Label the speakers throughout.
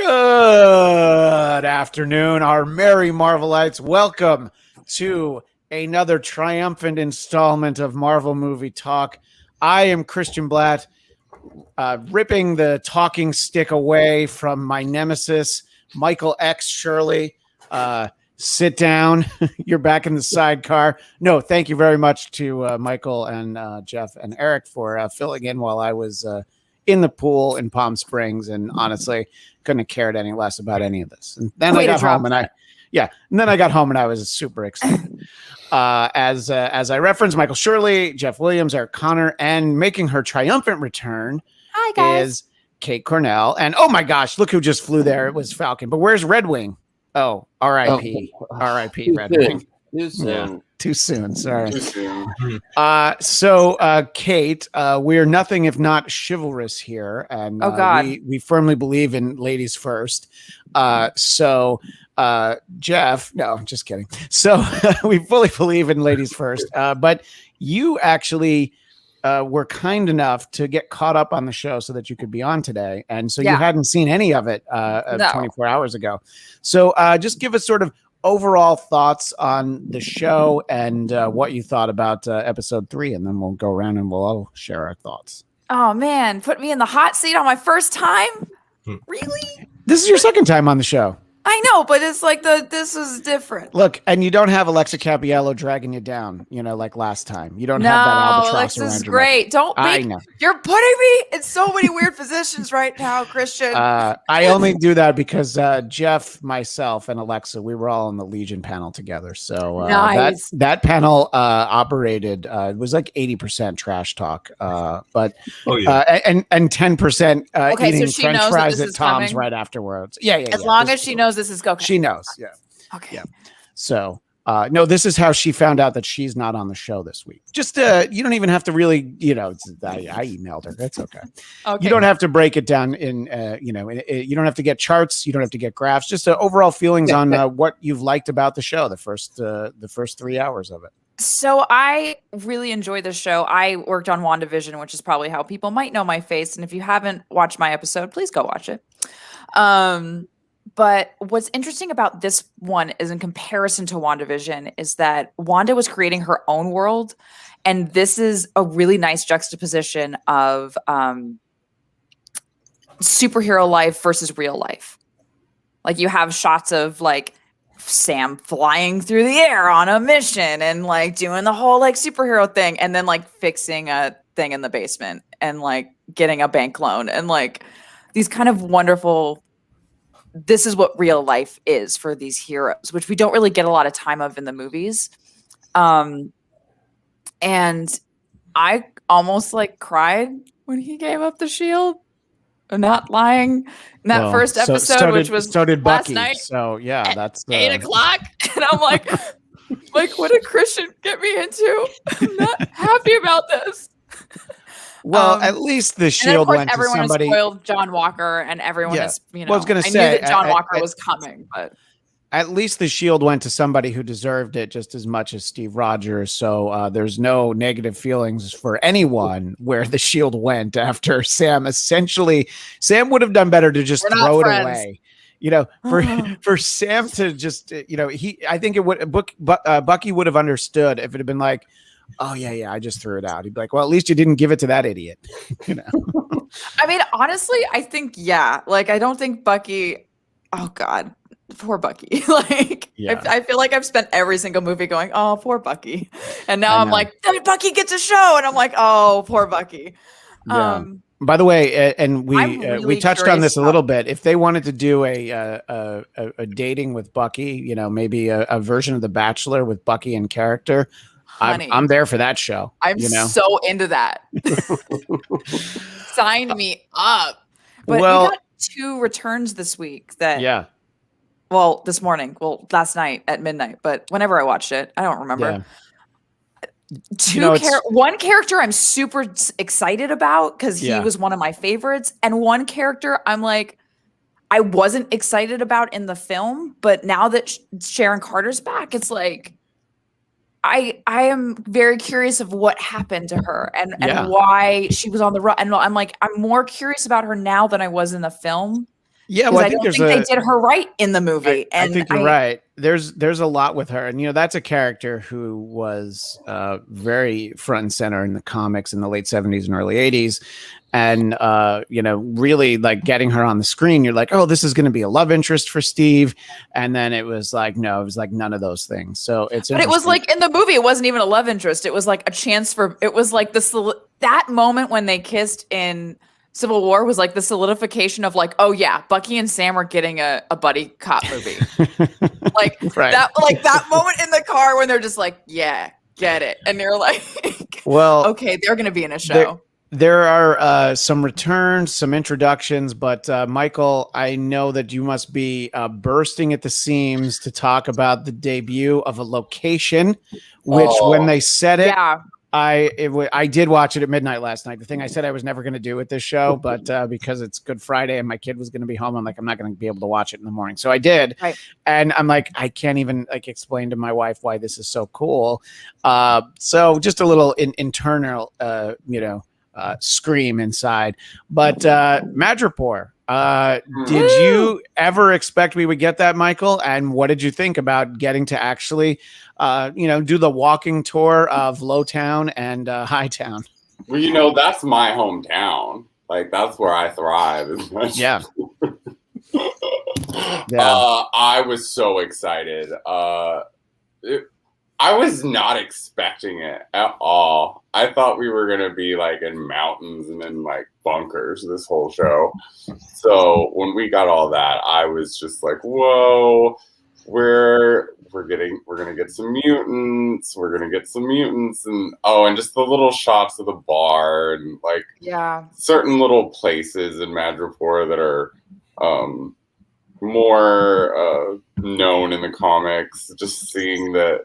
Speaker 1: Good afternoon, our merry Marvelites. Welcome to another triumphant installment of Marvel Movie Talk. I am Christian Blatt, ripping the talking stick away from my nemesis, Michael X. Shirley. Sit down. You're back in the sidecar. No, thank you very much to Michael and Jeff and Eric for filling in while I was in the pool in Palm Springs, and honestly couldn't have cared any less about any of this. And then I got home and I was super excited. As I referenced, Michael Shirley, Jeff Williams, Eric Connor, and making her triumphant return is Kait Cornuelle. And oh my gosh, look who just flew there. It was Falcon. But where's Red Wing? Oh, R.I.P. R.I.P. Red Wing.
Speaker 2: Too soon.
Speaker 1: Yeah, too soon. Sorry. So, Kait, we're nothing if not chivalrous here, and we firmly believe in ladies first. Jeff, no, I'm just kidding. So we fully believe in ladies first. But you actually were kind enough to get caught up on the show so that you could be on today, and so you hadn't seen any of it 24 hours ago. So just give us sort of overall thoughts on the show and what you thought about episode 3, and then we'll go around and we'll all share our thoughts.
Speaker 3: Oh man, put me in the hot seat on my first time? Really?
Speaker 1: This is your second time on the show.
Speaker 3: I know, but it's like this is different.
Speaker 1: Look, and you don't have Alexa Cappiello dragging you down, like last time. You don't have that albatross around
Speaker 3: Alexa's
Speaker 1: your
Speaker 3: great.
Speaker 1: neck.
Speaker 3: I know. You're putting me in so many weird positions right now, Christian.
Speaker 1: I only do that because Jeff, myself, and Alexa, we were all on the Legion panel together. So
Speaker 3: nice.
Speaker 1: that panel operated. It was like 80% trash talk, and 10% eating French fries at Tom's right afterwards. Yeah.
Speaker 3: As long as she knows this is okay.
Speaker 1: She knows. Yeah.
Speaker 3: Okay.
Speaker 1: Yeah. So, no, this is how she found out that she's not on the show this week. Just, you don't even have to really, I emailed her. That's okay. You don't have to break it down in, you don't have to get charts. You don't have to get graphs. Just overall feelings on what you've liked about the show, the first 3 hours of it.
Speaker 3: So I really enjoy this show. I worked on WandaVision, which is probably how people might know my face. And if you haven't watched my episode, please go watch it. But what's interesting about this one is, in comparison to WandaVision, is that Wanda was creating her own world. And this is a really nice juxtaposition of superhero life versus real life. Like, you have shots of like Sam flying through the air on a mission and like doing the whole like superhero thing, and then like fixing a thing in the basement and like getting a bank loan, and like these kind of wonderful, this is what real life is for these heroes, which we don't really get a lot of time of in the movies. And I almost like cried when he gave up the shield. I'm not lying. In that first episode, which was
Speaker 1: so did
Speaker 3: last
Speaker 1: Bucky.
Speaker 3: night.
Speaker 1: So yeah, that's
Speaker 3: 8:00, and I'm like, what did Christian get me into? I'm not happy about this.
Speaker 1: Well, at least the shield went to somebody.
Speaker 3: Everyone has spoiled John Walker, and everyone is,
Speaker 1: Well, I was going to say,
Speaker 3: I knew that John Walker was coming, but
Speaker 1: at least the shield went to somebody who deserved it just as much as Steve Rogers. So there's no negative feelings for anyone where the shield went after Sam. Essentially, Sam would have done better to just throw it away. For Sam to just, I think it would. Bucky would have understood if it had been like, oh yeah, I just threw it out. He'd be like, well, at least you didn't give it to that idiot.
Speaker 3: I mean, honestly, I think, like, I don't think Bucky, oh God, poor Bucky. I feel like I've spent every single movie going, oh, poor Bucky. And now I'm like, Bucky gets a show. And I'm like, oh, poor Bucky.
Speaker 1: Yeah. By the way, and we touched on this a little bit. If they wanted to do a dating with Bucky, maybe a version of The Bachelor with Bucky in character, I'm there for that show.
Speaker 3: I'm so into that. Sign me up. But we got 2 returns this week this morning. Well, last night at midnight, but whenever I watched it, I don't remember. Yeah. One character I'm super excited about because he was one of my favorites, and one character I'm like, I wasn't excited about in the film, but now that Sharon Carter's back, it's like, I am very curious of what happened to her and why she was on the run. And I'm like, I'm more curious about her now than I was in the film,
Speaker 1: Yeah,
Speaker 3: Because
Speaker 1: well, I
Speaker 3: I
Speaker 1: think
Speaker 3: don't think they did her right in the movie.
Speaker 1: I think you're right. There's a lot with her, and that's a character who was very front and center in the comics in the late 70s and early 80s, and really like getting her on the screen. You're like, oh, this is going to be a love interest for Steve, and then it was like, no, it was like none of those things. So
Speaker 3: but it was like in the movie, it wasn't even a love interest. It was like a chance for. It was like that moment when they kissed in Civil War was like the solidification of like, oh yeah, Bucky and Sam are getting a buddy cop movie. Like that moment in the car when they're just like, yeah, get it. And you're like, well, okay, they're going to be in a show.
Speaker 1: There are some returns, some introductions, but Michael, I know that you must be bursting at the seams to talk about the debut of a location, which when they said it, I did watch it at midnight last night. The thing I said I was never going to do with this show, but because it's Good Friday and my kid was going to be home, I'm like, I'm not going to be able to watch it in the morning. So I did. Right. And I'm like, I can't even like explain to my wife why this is so cool. So just a little internal, scream inside. But Madripoor, did you ever expect we would get that, Michael? And what did you think about getting to actually do the walking tour of Lowtown and Hightown?
Speaker 2: Well, that's my hometown. Like, that's where I thrive.
Speaker 1: Yeah.
Speaker 2: I was so excited. I was not expecting it at all. I thought we were going to be like in mountains and in like bunkers this whole show. So when we got all that, I was just like, whoa, we're going to get some mutants. We're going to get some mutants. And just the little shots of the bar and like certain little places in Madripoor that are more known in the comics. Just seeing that,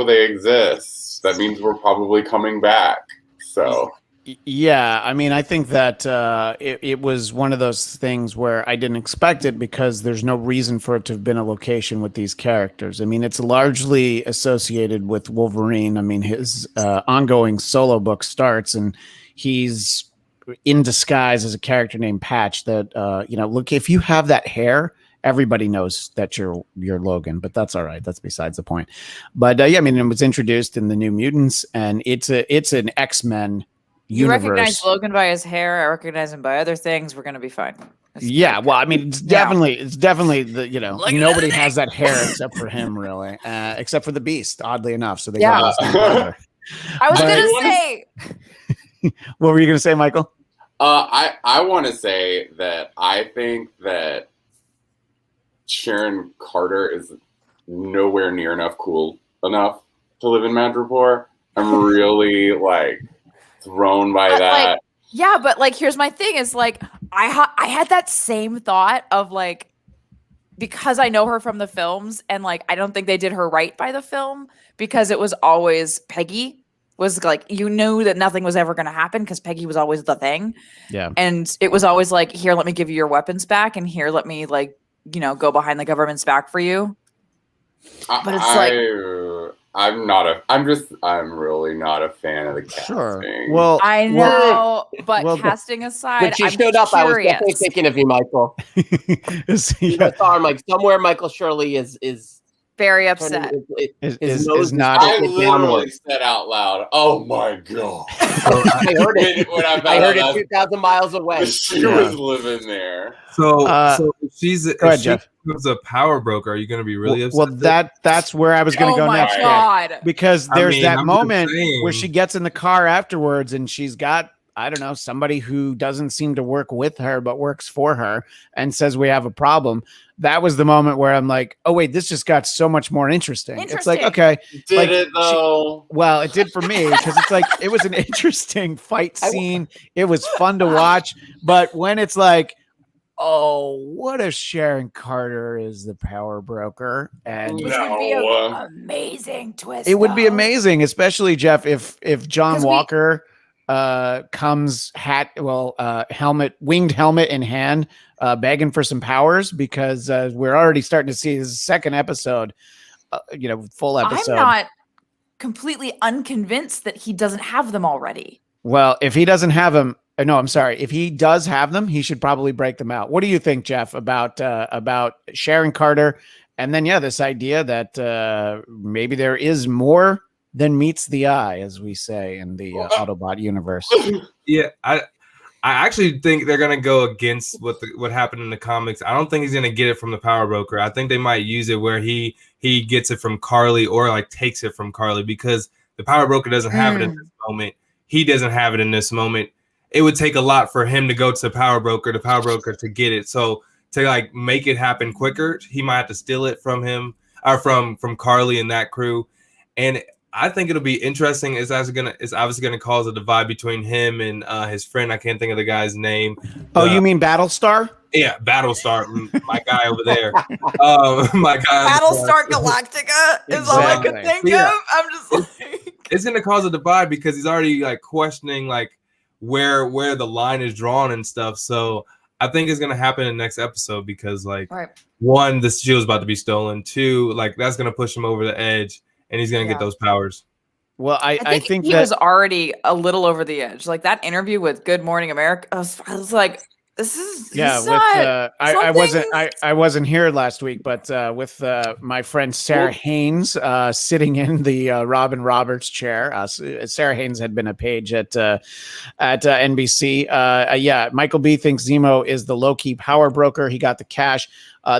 Speaker 2: they exist. That means we're probably coming back. So,
Speaker 1: yeah, I mean, I think that it was one of those things where I didn't expect it because there's no reason for it to have been a location with these characters. I mean, it's largely associated with Wolverine. I mean, his ongoing solo book starts and he's in disguise as a character named Patch that, look, if you have that hair, everybody knows that you're Logan, but that's all right. That's besides the point. But I mean, it was introduced in the New Mutants, and it's an X-Men universe.
Speaker 3: You recognize Logan by his hair. I recognize him by other things. We're gonna be fine.
Speaker 1: Well, I mean, it's definitely the nobody has that hair except for him, really, except for the Beast. Oddly enough, so they got
Speaker 3: I was gonna say.
Speaker 1: What were you gonna say, Michael?
Speaker 2: I want to say that I think that Sharon Carter is nowhere near enough cool enough to live in Madripoor. I'm really like thrown by that.
Speaker 3: But here's my thing is like I had that same thought of like, because I know her from the films and like I don't think they did her right by the film because it was always Peggy was like, you knew that nothing was ever going to happen because Peggy was always the thing. Yeah. And it was always like, here, let me give you your weapons back, and here, let me like, go behind the government's back for you. But it's I'm really not a fan of the casting.
Speaker 1: Sure. Well,
Speaker 3: I know, but casting aside,
Speaker 4: when she showed up, I was definitely thinking of you, Michael. I saw him like somewhere. Michael Shirley is
Speaker 3: very upset.
Speaker 1: Is not.
Speaker 2: I literally said out loud, "Oh my god!"
Speaker 4: I heard it. I heard it 2,000 miles away.
Speaker 2: She was living there.
Speaker 5: So she's
Speaker 1: Jeff.
Speaker 5: Becomes a power broker. Are you going to be really upset?
Speaker 1: Well, that's where I was going to go next.
Speaker 3: God.
Speaker 1: Because there's that moment where she gets in the car afterwards and she's got, I don't know, somebody who doesn't seem to work with her but works for her and says we have a problem. That was the moment where I'm like, oh wait, this just got so much more interesting. It's like, okay,
Speaker 2: did it though?
Speaker 1: Well, it did for me because it's like it was an interesting fight scene. It was fun to watch, but when it's like, oh, what if Sharon Carter is the power broker? And
Speaker 3: which would be an amazing twist.
Speaker 1: It would be amazing, especially Jeff, if John Walker comes winged helmet in hand, begging for some powers, because we're already starting to see his second episode, full episode.
Speaker 3: I'm not completely unconvinced that he doesn't have them already.
Speaker 1: Well, if he doesn't have them, no, I'm sorry. If he does have them, he should probably break them out. What do you think, Jeff, about Sharon Carter? And then, this idea that maybe there is more than meets the eye, as we say in the Autobot universe.
Speaker 5: Yeah, I actually think they're gonna go against what happened in the comics. I don't think he's gonna get it from the Power Broker. I think they might use it where he gets it from Carly or like takes it from Carly, because the Power Broker doesn't have it in this moment. He doesn't have it in this moment. It would take a lot for him to go to the Power Broker to get it. So to like make it happen quicker, he might have to steal it from him or from Carly and that crew. And I think it'll be interesting. It's obviously gonna cause a divide between him and his friend. I can't think of the guy's name.
Speaker 1: Oh, you mean Battlestar?
Speaker 5: Yeah, Battlestar, my guy over there. My guy.
Speaker 3: Battlestar Galactica is all I could think of. I'm just like,
Speaker 5: it's gonna cause a divide because he's already like questioning like where the line is drawn and stuff. So I think it's gonna happen in the next episode because like one, the shield's about to be stolen. Two, like that's gonna push him over the edge, and he's gonna get those powers.
Speaker 1: Well, I think
Speaker 3: he was already a little over the edge. Like that interview with Good Morning America, I was like, this is
Speaker 1: I wasn't here last week, but with my friend Sarah Haynes sitting in the Robin Roberts chair. Sarah Haynes had been a page at NBC. Michael B thinks Zemo is the low-key power broker. He got the cash.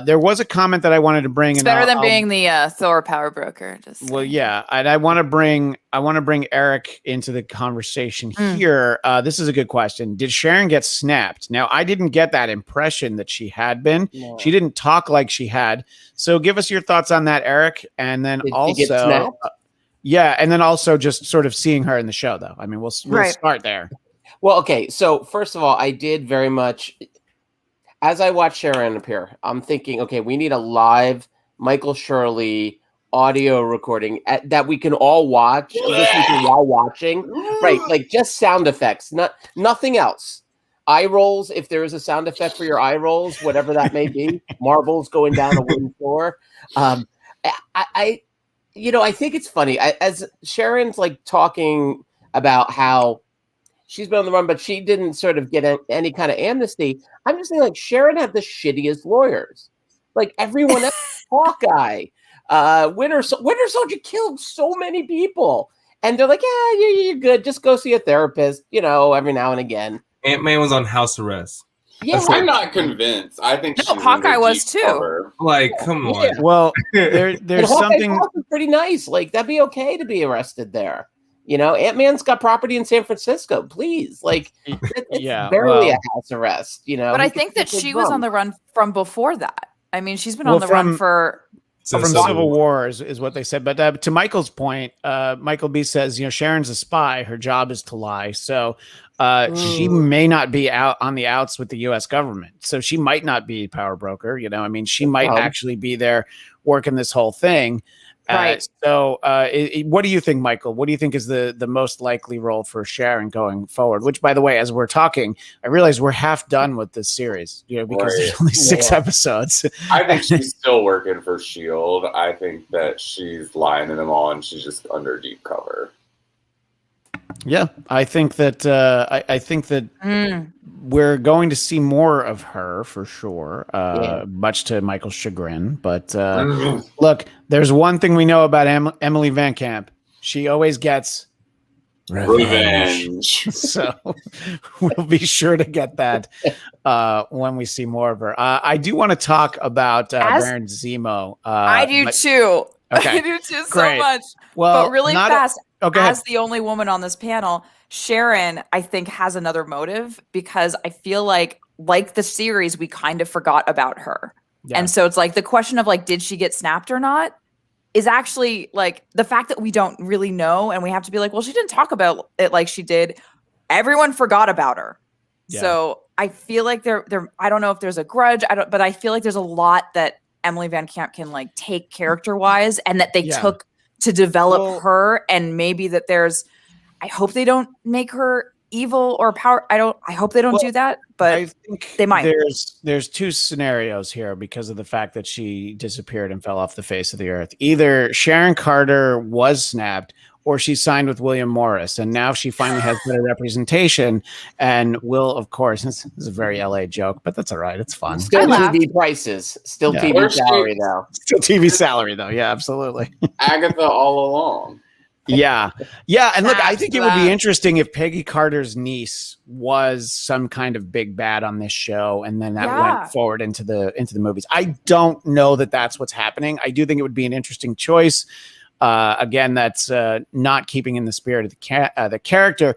Speaker 1: There was a comment that I wanted to bring.
Speaker 3: It's better than being the Thor power broker.
Speaker 1: And I want to bring Eric into the conversation here. This is a good question. Did Sharon get snapped? Now, I didn't get that impression that she had been. No. She didn't talk like she had. So, give us your thoughts on that, Eric, and then also, and then also just sort of seeing her in the show, though. I mean, we'll start there.
Speaker 4: Well, okay. So, first of all, I did very much. As I watch Sharon appear, I'm thinking, okay, we need a live Michael Shirley audio recording that we can all watch, listen to while watching, right? Like just sound effects, nothing else. Eye rolls, if there is a sound effect for your eye rolls, whatever that may be, marbles going down a wooden floor. I think it's funny as Sharon's like talking about how she's been on the run, but she didn't sort of get any kind of amnesty. I'm just saying, like, Sharon had the shittiest lawyers. Like, everyone else, Hawkeye, Winter Soldier killed so many people. And they're like, yeah, you're good. Just go see a therapist, every now and again.
Speaker 5: Ant-Man was on house arrest.
Speaker 4: Yeah,
Speaker 2: I'm not convinced. I think
Speaker 3: Hawkeye was too.
Speaker 2: Cover.
Speaker 5: Like, come on.
Speaker 1: Yeah. Well, there's something
Speaker 4: pretty nice. Like, that'd be okay to be arrested there. Ant-Man's got property in San Francisco. Please, like, it's barely a house arrest.
Speaker 3: But I think that she was on the run from before that. I mean, she's been on the run from
Speaker 1: Civil War is what they said. But to Michael's point, Michael B says, Sharon's a spy. Her job is to lie. So she may not be out on the outs with the U.S. government. So she might not be a power broker. She might actually be there working this whole thing. Right. What do you think, Michael? What do you think is the most likely role for Sharon going forward? Which, by the way, as we're talking, I realize we're half done with this series, because there's only 6 episodes.
Speaker 2: I think she's still working for S.H.I.E.L.D. I think that she's lying to them all and she's just under deep cover.
Speaker 1: Yeah, I think that we're going to see more of her for sure, much to Michael's chagrin. But look, there's one thing we know about Emily Van Camp. She always gets revenge. So we'll be sure to get that when we see more of her. I do want to talk about Baron Zemo.
Speaker 3: I do too.
Speaker 1: Okay.
Speaker 3: I do too so much.
Speaker 1: Well,
Speaker 3: but really fast.
Speaker 1: As
Speaker 3: ahead. The only woman on this panel, Sharon, I think, has another motive because I feel like the series, we kind of forgot about her. Yeah. And so it's like the question of like, did she get snapped or not is actually like the fact that we don't really know. And we have to be like, well, she didn't talk about it like she did. Everyone forgot about her. Yeah. So I feel like I don't know if there's a grudge. But I feel like there's a lot that Emily Van Camp can like take character wise and that they took to develop her, and maybe that I hope they don't make her evil or power. I hope they don't do that, but I think they might.
Speaker 1: There's 2 scenarios here because of the fact that she disappeared and fell off the face of the earth. Either Sharon Carter was snapped, or she signed with William Morris, and now she finally has better representation and will, of course, this is a very LA joke, but that's all right. It's fun.
Speaker 4: Still
Speaker 3: I
Speaker 4: TV prices. Still
Speaker 1: Yeah.
Speaker 4: TV salary, though.
Speaker 1: Still TV salary, though. Yeah, absolutely.
Speaker 2: Agatha all along.
Speaker 1: Yeah. And look, I think it would be
Speaker 3: That.
Speaker 1: interesting if Peggy Carter's niece was some kind of big bad on this show, and then that went forward into the movies. I don't know that that's what's happening. I do think it would be an interesting choice. Again, that's not keeping in the spirit of the character.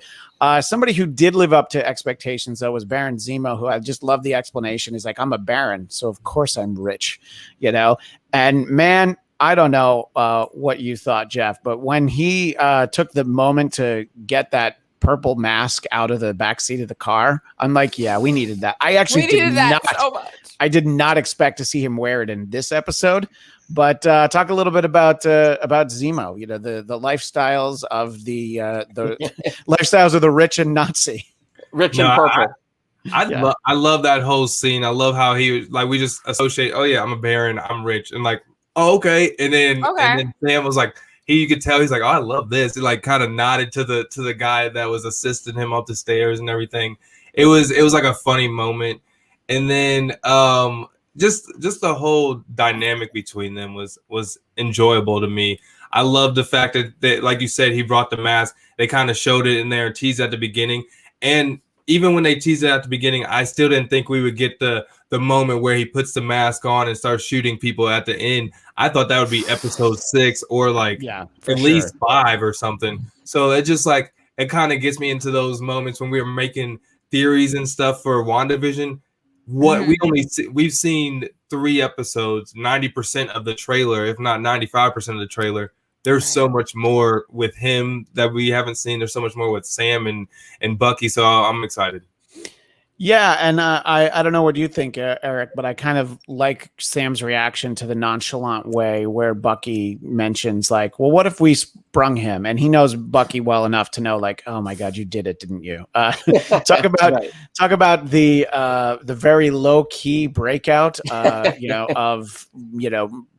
Speaker 1: Somebody who did live up to expectations, though, was Baron Zemo, who I just love the explanation. He's like, I'm a baron, so of course I'm rich, And man, I don't know what you thought, Jeff, but when he took the moment to get that purple mask out of the backseat of the car, I'm like, yeah, we needed that. I actually I did not expect to see him wear it in this episode. But talk a little bit about Zemo, the lifestyles of the lifestyles of the rich and Nazi.
Speaker 4: Rich and purple.
Speaker 5: I love that whole scene. I love how he was like, we just associate, oh yeah, I'm a baron, I'm rich, and like, oh, okay. And then Sam was like, you could tell he's like, oh, I love this. He like kind of nodded to the guy that was assisting him up the stairs and everything. It was like a funny moment. And then just the whole dynamic between them was enjoyable to me. I love the fact that like you said, he brought the mask. They kind of showed it in there and teased at the beginning. And even when they teased it at the beginning, I still didn't think we would get the moment where he puts the mask on and starts shooting people at the end. I thought that would be episode 6 or like at least 5 or something. So it just like, it kind of gets me into those moments when we were making theories and stuff for WandaVision. We've seen 3 episodes, 90% of the trailer, if not 95% of the trailer. There's so much more with him that we haven't seen. There's so much more with Sam and Bucky. So I'm excited.
Speaker 1: Yeah, and I don't know what you think, Eric, but I kind of like Sam's reaction to the nonchalant way where Bucky mentions like, well, what if we sprung him? And he knows Bucky well enough to know like, oh my God, you did it, didn't you? Talk about the very low key breakout, of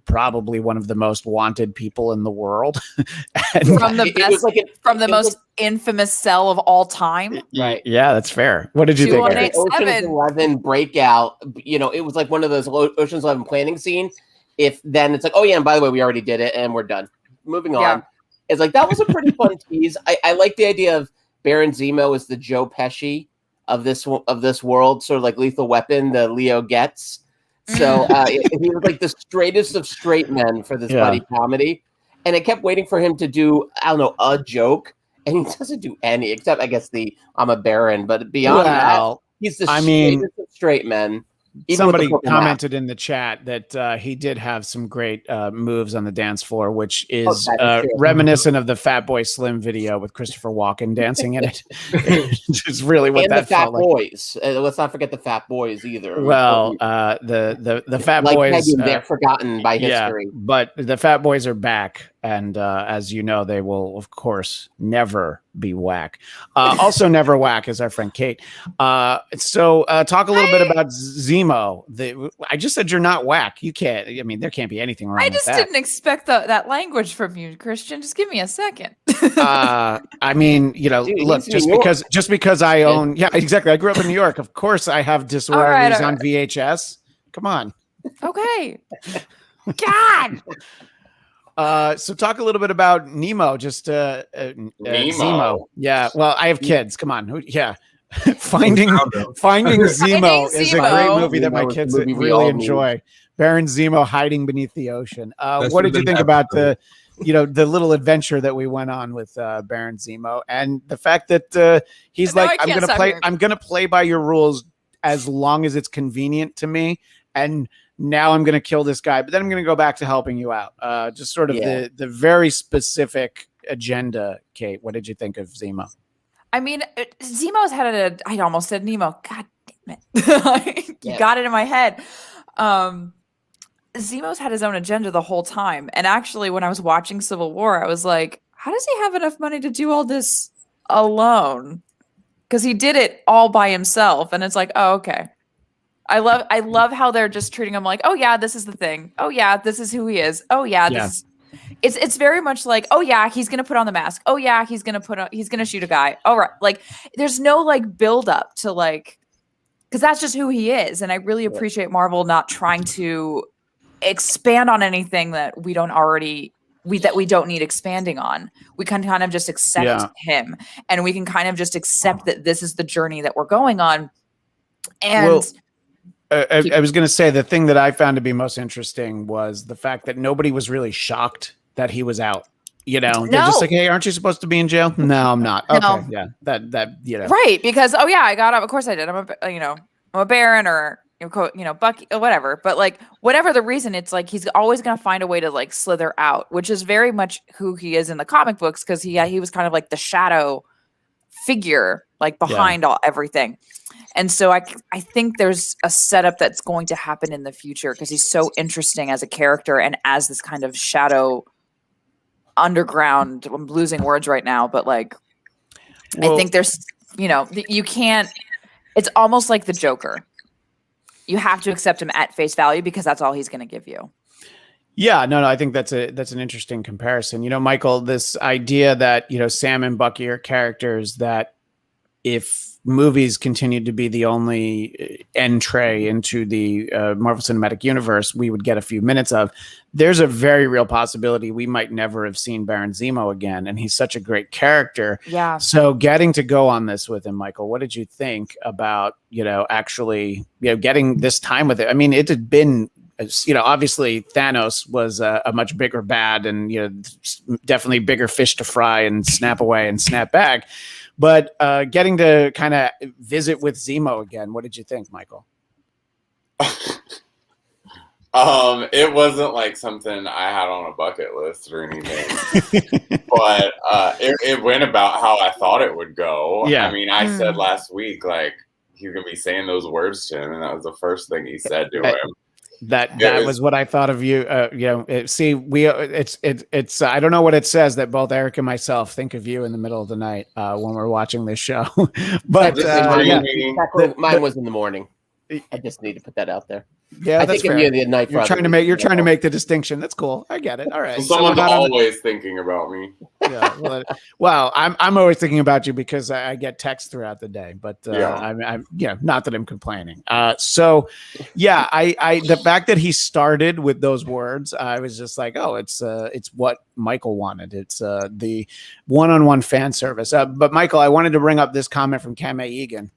Speaker 1: probably one of the most wanted people in the world.
Speaker 3: From the most infamous cell of all time.
Speaker 4: Right.
Speaker 1: Yeah, that's fair. What did you think?
Speaker 4: Ocean's 11 breakout, it was like one of those Ocean's 11 planning scene. If then it's like, oh yeah, and by the way, we already did it and we're done. Moving on. It's like, that was a pretty fun tease. I like the idea of Baron Zemo as the Joe Pesci of this world, sort of like Lethal Weapon, the Leo Getz. So he was like the straightest of straight men for this buddy comedy. And I kept waiting for him to do, I don't know, a joke. And he doesn't do any, except I guess I'm a baron. But beyond that, he's the straightest of straight men.
Speaker 1: Somebody commented in the chat that he did have some great moves on the dance floor, which is reminiscent of the Fat Boy Slim video with Christopher Walken dancing in it. It's really what that felt like.
Speaker 4: Boys. Let's not forget the Fat Boys either.
Speaker 1: Well, the Fat
Speaker 4: like
Speaker 1: Boys,
Speaker 4: they're forgotten by history.
Speaker 1: But the Fat Boys are back, and as you know, they will, of course, never be whack. Also never whack is our friend Kate. So talk a little bit about Zemo. I just said you're not whack. You can't. I mean, there can't be anything wrong with that.
Speaker 3: I just didn't expect that language from you, Christian. Just give me a second.
Speaker 1: I mean, dude, look, just because I own, exactly. I grew up in New York. Of course, I have Disorders on VHS. Come on.
Speaker 3: Okay. God.
Speaker 1: So talk a little bit about Nemo, just Zemo. Yeah. Well, I have kids. Come on. Finding Zemo is a great movie that my kids really enjoy. Baron Zemo hiding beneath the ocean. What did you think about the little adventure that we went on with Baron Zemo, and the fact that he's like, I'm gonna play by your rules as long as it's convenient to me, and now I'm gonna kill this guy, but then I'm gonna go back to helping you out. Just sort of the very specific agenda. Kate, what did you think of Zemo?
Speaker 3: I mean, Zemo's had I almost said Nemo. God damn it. You got it in my head. Zemo's had his own agenda the whole time. And actually, when I was watching Civil War, I was like, how does he have enough money to do all this alone? Because he did it all by himself. And it's like, oh, okay. I love how they're just treating him like, oh, yeah, this is the thing. Oh, yeah, this is who he is. Oh, yeah, this is... it's very much like, oh yeah, he's gonna put on the mask. Oh yeah, he's gonna shoot a guy. All right, like there's no like build up to like, because that's just who he is. And I really appreciate Marvel not trying to expand on anything that we don't need expanding on. We can kind of just accept him, and we can kind of just accept that this is the journey that we're going on. And
Speaker 1: I was going to say the thing that I found to be most interesting was the fact that nobody was really shocked that he was out. You know, they're just like, hey, aren't you supposed to be in jail? No, I'm not. Okay, no. Yeah, that you know,
Speaker 3: right? Because I got up. Of course I did. I'm a Baron or Bucky or whatever. But like whatever the reason, it's like he's always going to find a way to like slither out, which is very much who he is in the comic books, because he was kind of like the shadow figure, like behind everything. And so I think there's a setup that's going to happen in the future because he's so interesting as a character and as this kind of shadow underground. I'm losing words right now, but like, I think there's, you can't, it's almost like the Joker. You have to accept him at face value because that's all he's going to give you.
Speaker 1: Yeah, no, I think that's an interesting comparison. Michael, this idea that, Sam and Bucky are characters that if movies continued to be the only entree into the Marvel Cinematic Universe, we would get a few minutes of. There's a very real possibility we might never have seen Baron Zemo again, and he's such a great character.
Speaker 3: Yeah.
Speaker 1: So getting to go on this with him, Michael, what did you think about, actually, getting this time with it? I mean, it had been, obviously Thanos was a much bigger bad and, definitely bigger fish to fry and snap away and snap back. But getting to kind of visit with Zemo again, what did you think, Michael?
Speaker 2: It wasn't like something I had on a bucket list or anything, but it went about how I thought it would go.
Speaker 1: Yeah.
Speaker 2: I mean, I said last week, like, he's going to be saying those words to him, and that was the first thing he said to him.
Speaker 1: That was what I thought of you. It's I don't know what it says that both Eric and myself think of you in the middle of the night when we're watching this show. But
Speaker 4: mine was in the morning. I just need to put that out there.
Speaker 1: Yeah,
Speaker 4: I
Speaker 1: that's
Speaker 4: think
Speaker 1: fair.
Speaker 4: of you the night.
Speaker 1: You're trying to make the distinction. That's cool. I get it. All right.
Speaker 2: Someone's always thinking about me.
Speaker 1: Yeah. Well, I'm always thinking about you because I get texts throughout the day. But I'm not that I'm complaining. So yeah, I the fact that he started with those words, I was just like, oh, it's what Michael wanted. It's the one-on-one fan service. But Michael, I wanted to bring up this comment from Kame Egan.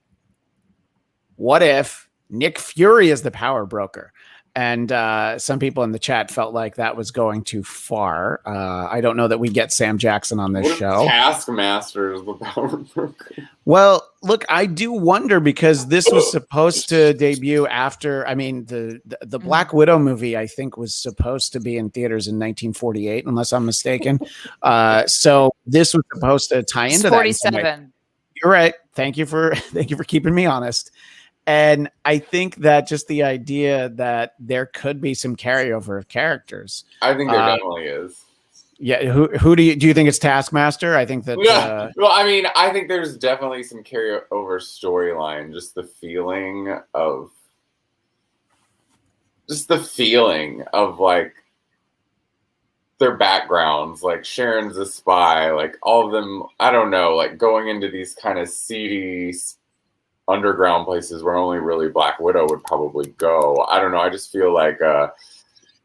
Speaker 1: What if Nick Fury is the power broker? And some people in the chat felt like that was going too far. I don't know that we get Sam Jackson on this show.
Speaker 2: Taskmaster is the power broker.
Speaker 1: Well, look, I do wonder because this was supposed to debut after. I mean, the Black Widow movie, I think, was supposed to be in theaters in 1948, unless I'm mistaken. So this was supposed to tie into
Speaker 3: 47.
Speaker 1: That. You're right. Thank you for keeping me honest. And I think that just the idea that there could be some carryover of characters.
Speaker 2: I think there definitely is.
Speaker 1: Yeah. Who do you think it's Taskmaster? I think that.
Speaker 2: Yeah. Well, I mean, I think there's definitely some carryover storyline. Just the feeling of like their backgrounds, like Sharon's a spy, like all of them. I don't know, like going into these kind of seedy underground places where only really Black Widow would probably go. I don't know. I just feel like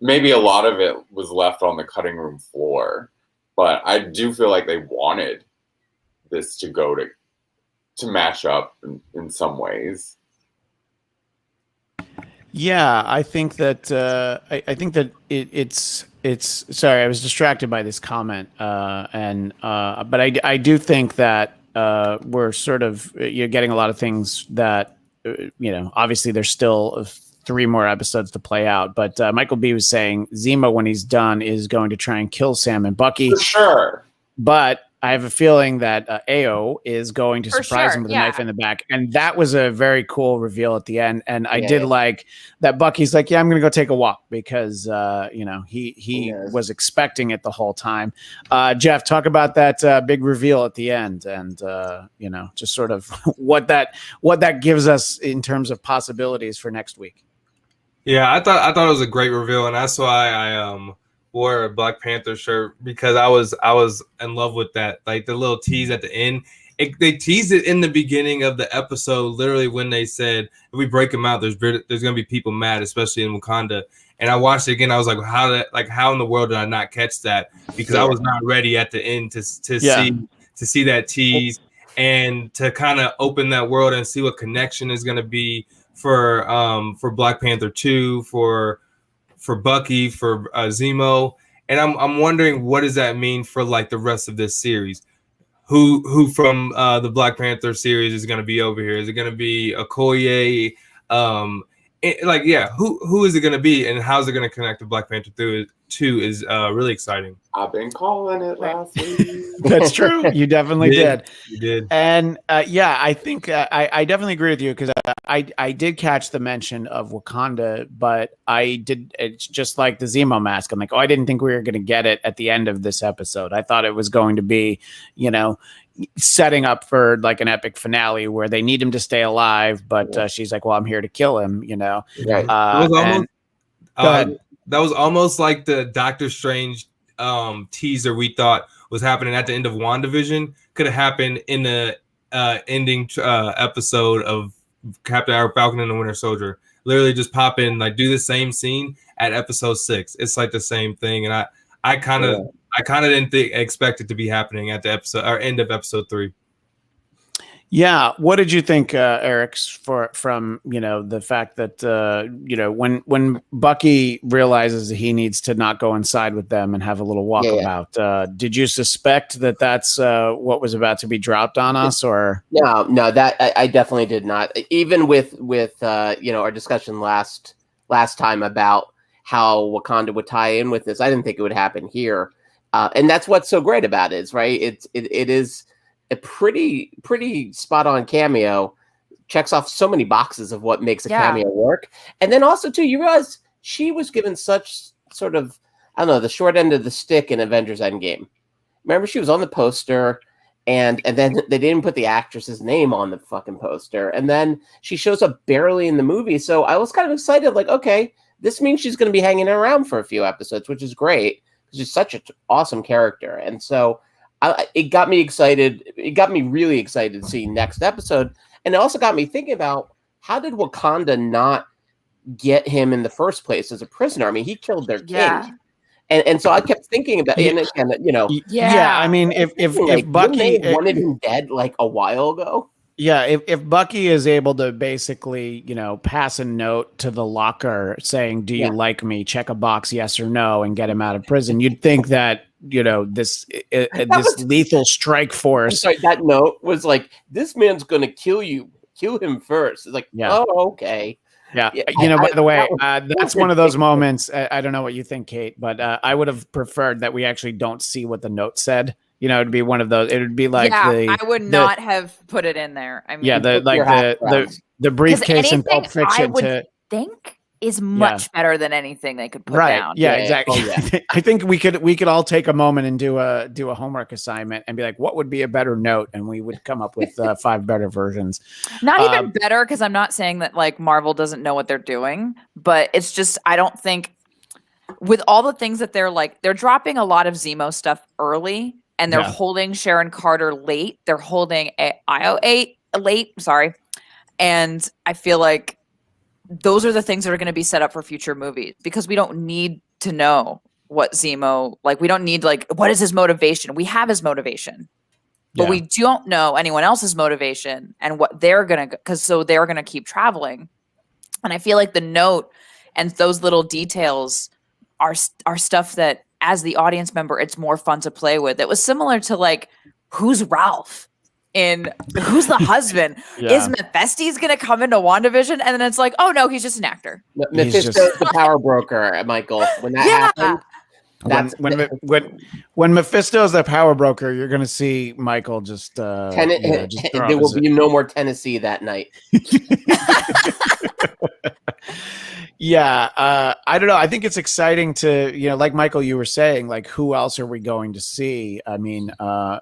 Speaker 2: maybe a lot of it was left on the cutting room floor, but I do feel like they wanted this to go to match up in some ways.
Speaker 1: Yeah, I think that I think that it's. Sorry, I was distracted by this comment, but I do think that. We're sort of getting a lot of things that obviously there's still 3 more episodes to play out, but Michael B was saying Zemo, when he's done, is going to try and kill Sam and Bucky.
Speaker 2: For sure.
Speaker 1: But I have a feeling that Ao is going to surprise him with a knife in the back. And that was a very cool reveal at the end. And I did like that Bucky's like, yeah, I'm going to go take a walk because, he was expecting it the whole time. Jeff, talk about that big reveal at the end and, just sort of what that gives us in terms of possibilities for next week.
Speaker 5: Yeah, I thought it was a great reveal. And that's why wore a Black Panther shirt because I was in love with that. Like the little tease at the end. They teased it in the beginning of the episode, literally when they said if we break them out, there's gonna be people mad, especially in Wakanda. And I watched it again. I was like, how in the world did I not catch that? Because I was not ready at the end to see that tease and to kind of open that world and see what connection is gonna be for Black Panther 2, for Bucky, for Zemo. And I'm wondering what does that mean for like the rest of this series? Who from the Black Panther series is going to be over here? Is it going to be Okoye? Who is it going to be, and how's it going to connect to Black Panther 2 is really exciting.
Speaker 2: I've been calling it last week.
Speaker 1: That's true. You definitely did.
Speaker 5: You did.
Speaker 1: And I think I definitely agree with you because I did catch the mention of Wakanda, but it's just like the Zemo mask. I'm like, I didn't think we were going to get it at the end of this episode. I thought it was going to be, setting up for like an epic finale where they need him to stay alive, but she's like, well, I'm here to kill him,
Speaker 4: Right.
Speaker 5: That was almost like the Doctor Strange teaser we thought was happening at the end of WandaVision. Could have happened in the ending episode of Falcon and the Winter Soldier. Literally just pop in, like do the same scene at episode 6. It's like the same thing, and I kind of didn't expect it to be happening at the episode or end of episode 3.
Speaker 1: Yeah. What did you think, Eric, from the fact that when Bucky realizes that he needs to not go inside with them and have a little walkabout? Did you suspect that that's what was about to be dropped on us, or
Speaker 4: no? That I definitely did not. Even with our discussion last time about how Wakanda would tie in with this, I didn't think it would happen here, and that's what's so great about it. Is right. It is a pretty spot on cameo, checks off so many boxes of what makes a cameo work. And then also too, you realize she was given such sort of, I don't know, the short end of the stick in Avengers Endgame. Remember, she was on the poster and then they didn't put the actress's name on the fucking poster. And then she shows up barely in the movie. So I was kind of excited, like, okay, this means she's going to be hanging around for a few episodes, which is great because she's such an awesome character. And so it got me excited. It got me really excited to see next episode. And it also got me thinking about how did Wakanda not get him in the first place as a prisoner? I mean, he killed their king. And so I kept thinking about it. And
Speaker 1: I mean, if Bucky
Speaker 4: wanted him dead like a while ago.
Speaker 1: Yeah, if Bucky is able to basically, pass a note to the locker saying, do you like me? Check a box, yes or no, and get him out of prison. You'd think that, this lethal strike force.
Speaker 4: I'm sorry, that note was like, this man's going to kill you. Kill him first. It's like, oh, okay.
Speaker 1: Yeah. By the way, that's one of those moments. I don't know what you think, Kate, but I would have preferred that we actually don't see what the note said. It'd be one of those. It would be like
Speaker 3: I would not have put it in there. I mean,
Speaker 1: the briefcase in Pulp Fiction.
Speaker 3: I would think is much better than anything they could put down.
Speaker 1: Yeah, exactly. Oh, yeah. I think we could all take a moment and do a homework assignment and be like, what would be a better note? And we would come up with 5 better versions.
Speaker 3: Not even better, because I'm not saying that like Marvel doesn't know what they're doing, but it's just I don't think with all the things that they're dropping a lot of Zemo stuff early. And they're holding Sharon Carter late. They're holding IO8 late. Sorry. And I feel like those are the things that are going to be set up for future movies because we don't need to know what Zemo, we don't need, what is his motivation? We have his motivation. But we don't know anyone else's motivation and what they're going to, so they're going to keep traveling. And I feel like the note and those little details are stuff that, as the audience member, it's more fun to play with. It was similar to who's Ralph in who's the husband? Is Mephistes going to come into WandaVision? And then it's like, oh no, he's just an actor.
Speaker 4: Mephisto's the power broker, Michael. When that happens,
Speaker 1: when Mephisto's the power broker, you're going to see Michael just.
Speaker 4: There will be no more Tennessee that night.
Speaker 1: Yeah, I don't know. I think it's exciting to, like Michael, you were saying, who else are we going to see? I mean, I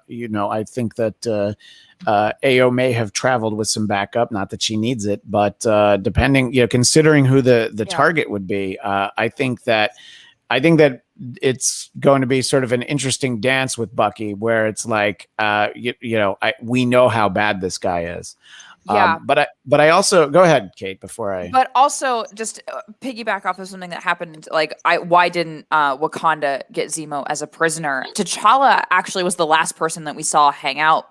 Speaker 1: think that AO may have traveled with some backup, not that she needs it, but depending, considering who the target would be, I think that I think that it's going to be sort of an interesting dance with Bucky, where it's like, we know how bad this guy is.
Speaker 3: Yeah.
Speaker 1: But I also go ahead, Kate, before I.
Speaker 3: But also, just piggyback off of something that happened. Like, why didn't Wakanda get Zemo as a prisoner? T'Challa actually was the last person that we saw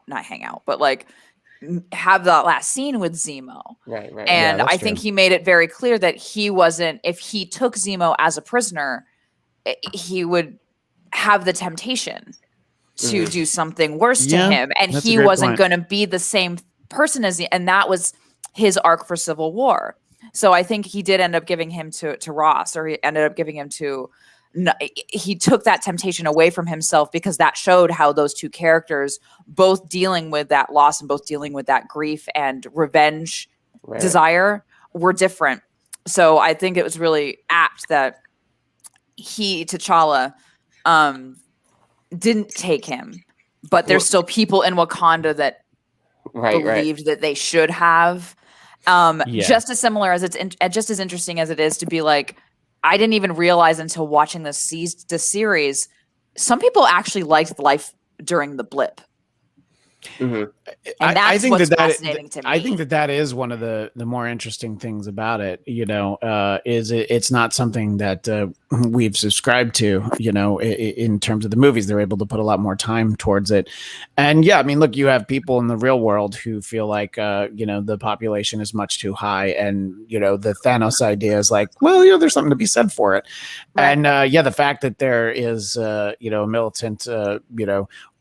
Speaker 3: not hang out, but like have the last scene with Zemo.
Speaker 4: Right.
Speaker 3: And
Speaker 1: Yeah,
Speaker 3: I think he made it very clear that he wasn't. If he took Zemo as a prisoner, he would have the temptation to do something worse to him, and he wasn't going to be the same person as and that was his arc for Civil War. So I think he did end up giving him to Ross, or he ended up giving him to. He took that temptation away from himself, because that showed how those two characters, both dealing with that loss and both dealing with that grief and revenge desire, were different. So I think it was really apt that T'Challa didn't take him, but there's still people in Wakanda that believed that they should have. Just as similar as just as interesting as it is to be like, I didn't even realize until watching the series, some people actually liked life during the blip.
Speaker 1: Mm-hmm.
Speaker 3: And that's what's fascinating to me.
Speaker 1: I think that is one of the more interesting things about it. Is it's not something that we've subscribed to. In terms of the movies, they're able to put a lot more time towards it. And yeah, I mean, look, you have people in the real world who feel like the population is much too high, and the Thanos idea is like, well, there's something to be said for it. Right. And the fact that there is a militant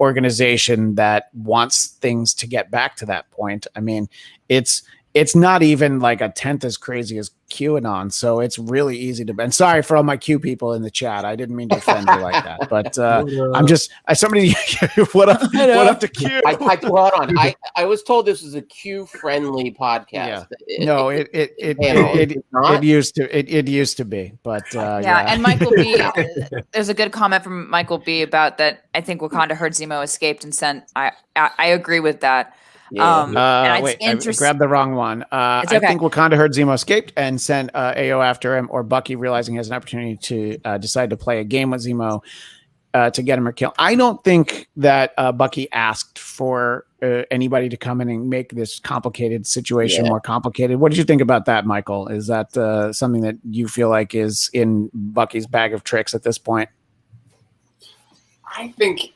Speaker 1: organization that wants things to get back to that point. I mean, it's not even like a tenth as crazy as QAnon, so it's really easy to. And sorry for all my Q people in the chat. I didn't mean to offend you like that, but I'm just somebody. What up to Q?
Speaker 4: Hold on. I was told this was a Q friendly podcast.
Speaker 1: Yeah. It used to be, but
Speaker 3: And Michael B. There's a good comment from Michael B. about that. I think Wakanda heard Zemo escaped and sent. I agree with that.
Speaker 1: Yeah. Wait, I grabbed the wrong one. I think Wakanda heard Zemo escaped and sent AO after him, or Bucky, realizing he has an opportunity to decide to play a game with Zemo to get him or kill. I don't think that Bucky asked for anybody to come in and make this complicated situation more complicated. What did you think about that, Michael? Is that something that you feel like is in Bucky's bag of tricks at this point?
Speaker 2: I think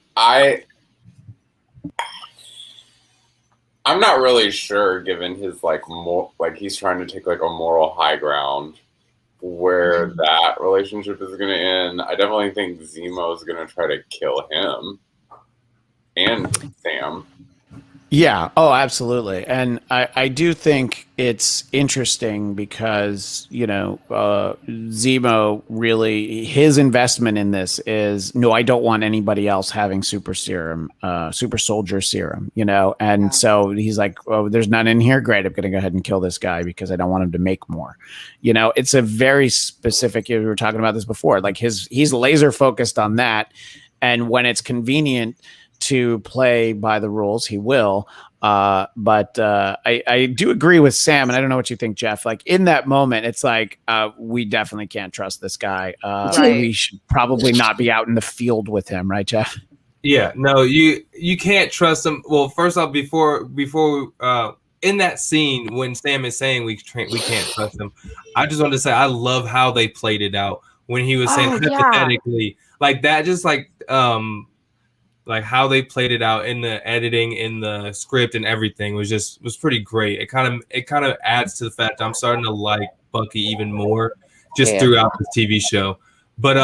Speaker 2: I'm not really sure, given his he's trying to take like a moral high ground, where that relationship is going to end. I definitely think Zemo is going to try to kill him and Sam.
Speaker 1: Yeah. Oh, absolutely. And I do think it's interesting because, Zemo really, his investment in this is, no, I don't want anybody else having super soldier serum, and so he's like, oh, there's none in here. Great. I'm going to go ahead and kill this guy because I don't want him to make more. It's a very specific, we were talking about this before, like he's laser focused on that. And when it's convenient to play by the rules, he will. But I do agree with Sam, and I don't know what you think, Jeff. Like in that moment, it's like we definitely can't trust this guy. We should probably not be out in the field with him, right, Jeff?
Speaker 5: Yeah, no, you can't trust him. Well, first off, before in that scene when Sam is saying we can't trust him, I just wanted to say I love how they played it out when he was saying hypothetically, like that, just like how they played it out in the editing, in the script, and everything was pretty great. It kind of adds to the fact I'm starting to like Bucky even more just throughout the TV show. But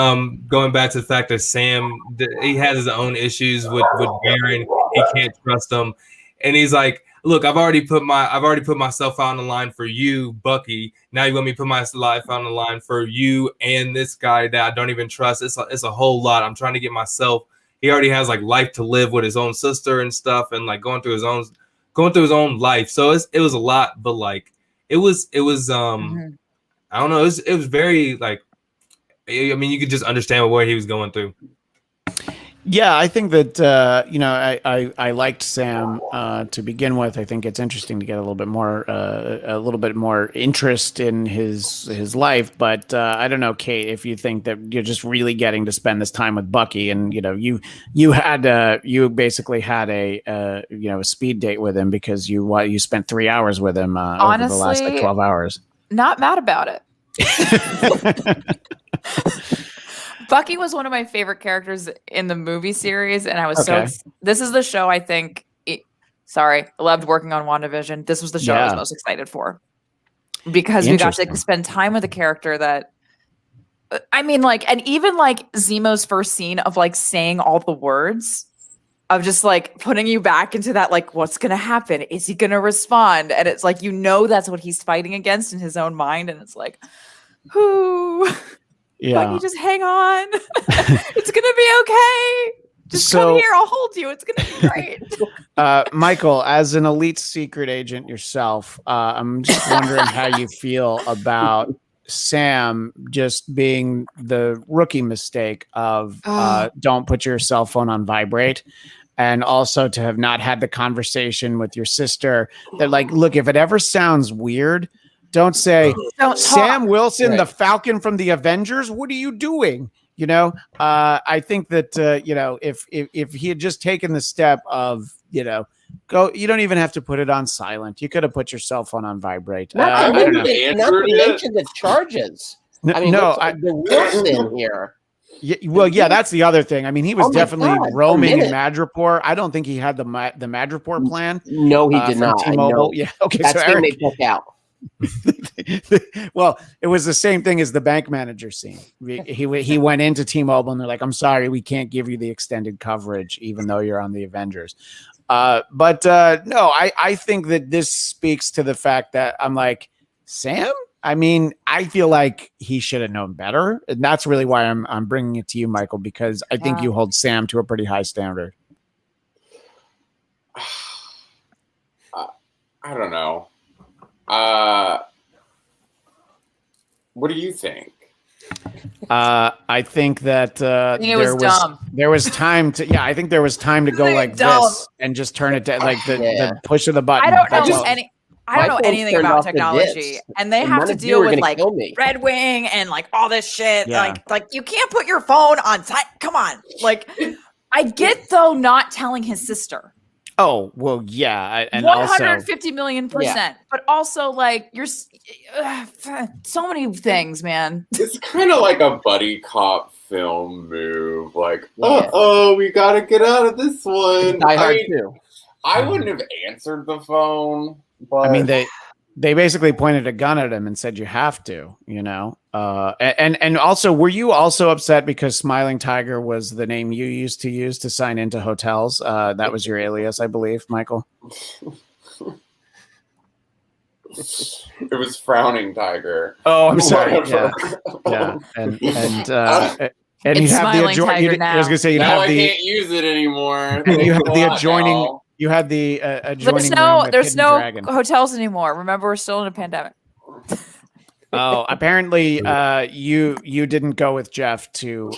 Speaker 5: going back to the fact that Sam, he has his own issues with Baron. He can't trust him, and he's like, "Look, I've already put myself on the line for you, Bucky. Now you want me to put my life on the line for you and this guy that I don't even trust. It's a whole lot. I'm trying to get myself." He already has like life to live with his own sister and stuff, and like going through his own life. So it was a lot, but like it was I don't know. It was very like, I mean, you could just understand what he was going through.
Speaker 1: Yeah, I think that I liked Sam to begin with. I think it's interesting to get a little bit more interest in his life. But I don't know, Kate, if you think that you're just really getting to spend this time with Bucky, and you basically had a speed date with him because you spent 3 hours with him over the last like 12 hours.
Speaker 3: Not mad about it. Bucky was one of my favorite characters in the movie series, and I was this is the show I think. I loved working on WandaVision. This was the show I was most excited for because we got to spend time with a character that, I mean, like, and even like Zemo's first scene of like saying all the words of just like putting you back into that, like, what's gonna happen? Is he gonna respond? And it's like that's what he's fighting against in his own mind, and it's like, who?
Speaker 1: Yeah.
Speaker 3: Bucky, just hang on. It's gonna be okay. Just come here. I'll hold you. It's gonna be great.
Speaker 1: Michael, as an elite secret agent yourself, I'm just wondering how you feel about Sam just being the rookie mistake of don't put your cell phone on vibrate. And also to have not had the conversation with your sister that, like, look, if it ever sounds weird, don't say, Sam Wilson, the Falcon from the Avengers, what are you doing? I think that, if he had just taken the step of, go, you don't even have to put it on silent. You could have put your cell phone on vibrate.
Speaker 4: Not to mention the charges. The Wilson here.
Speaker 1: Yeah, that's the other thing. I mean, he was definitely roaming in Madripoor. I don't think he had the Madripoor plan.
Speaker 4: No, he did not.
Speaker 1: T-Mobile.
Speaker 4: No.
Speaker 1: Yeah, okay.
Speaker 4: That's
Speaker 1: so
Speaker 4: they took out.
Speaker 1: Well, it was the same thing as the bank manager scene. He went into T-Mobile and they're like, "I'm sorry, we can't give you the extended coverage, even though you're on the Avengers." No, I think that this speaks to the fact that I'm like, Sam. I mean, I feel like he should have known better, and that's really why I'm bringing it to you, Michael, because I think you hold Sam to a pretty high standard.
Speaker 2: I don't know. What do you think?
Speaker 1: I think that there was time to I think there was time to go like this and just turn it to like the push of the button.
Speaker 3: I don't know anything about technology, and they have to deal with like Red Wing and like all this shit.
Speaker 1: Yeah.
Speaker 3: Like you can't put your phone on side. Come on, like I get though not telling his sister.
Speaker 1: Oh, well, yeah. And
Speaker 3: 150 million%. But also, like, you're so many things, man.
Speaker 2: It's kind of like a buddy cop film move. Like, we got to get out of this one. I wouldn't have answered the phone. But
Speaker 1: I mean, they basically pointed a gun at him and said, you have to, and also, were you also upset because Smiling Tiger was the name you used to use to sign into hotels? That was your alias, I believe, Michael.
Speaker 2: It was Frowning Tiger.
Speaker 1: Oh, I'm sorry. Yeah. And you'd have the adjoining. I was going to say,
Speaker 2: I can't use it anymore.
Speaker 1: You have the adjoining. You had the adjoining.
Speaker 3: There's no hotels anymore. Remember, we're still in a pandemic.
Speaker 1: Oh, apparently, you didn't go with Jeff to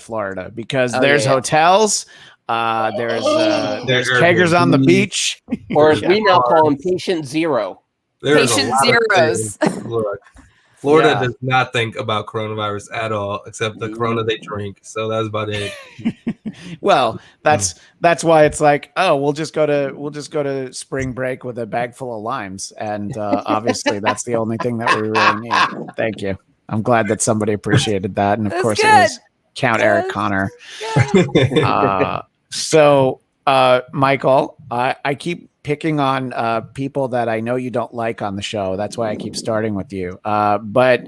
Speaker 1: Florida because there's hotels. There's keggers on the beach,
Speaker 4: or as we now call them, patient zero.
Speaker 3: Patient zeros.
Speaker 5: Florida does not think about coronavirus at all, except the Corona they drink. So that's about it.
Speaker 1: Well, that's why it's like, oh, we'll just go to spring break with a bag full of limes, and obviously that's the only thing that we really need. Thank you. I'm glad that somebody appreciated that, and of course it was Count Eric Connor. So, Michael, I keep picking on people that I know you don't like on the show. That's why I keep starting with you. But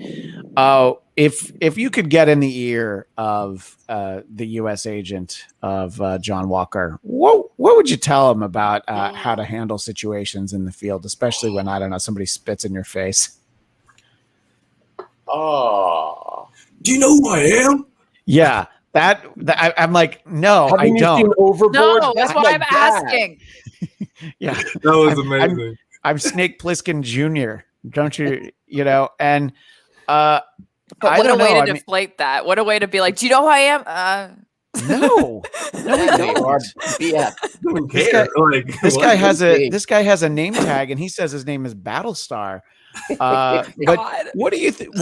Speaker 1: if you could get in the ear of the U.S. agent of John Walker, what would you tell him about how to handle situations in the field, especially when, I don't know, somebody spits in your face?
Speaker 2: Oh,
Speaker 5: do you know who I am?
Speaker 1: Yeah. I'm like, no, I don't.
Speaker 3: No, that's why I'm asking.
Speaker 1: Yeah,
Speaker 5: that was amazing.
Speaker 1: I'm Snake Plissken Jr. Don't you? And
Speaker 3: but what a way to deflate that! What a way to be like, do you know who I am?
Speaker 1: No, no, I
Speaker 4: They are
Speaker 1: don't.
Speaker 4: BS.
Speaker 5: Who
Speaker 1: This
Speaker 5: cares?
Speaker 1: guy-
Speaker 5: Like,
Speaker 1: This
Speaker 5: what?
Speaker 1: guy has
Speaker 4: Indeed.
Speaker 1: this guy has a name tag, and he says his name is Battlestar. But
Speaker 3: God.
Speaker 1: what do you think?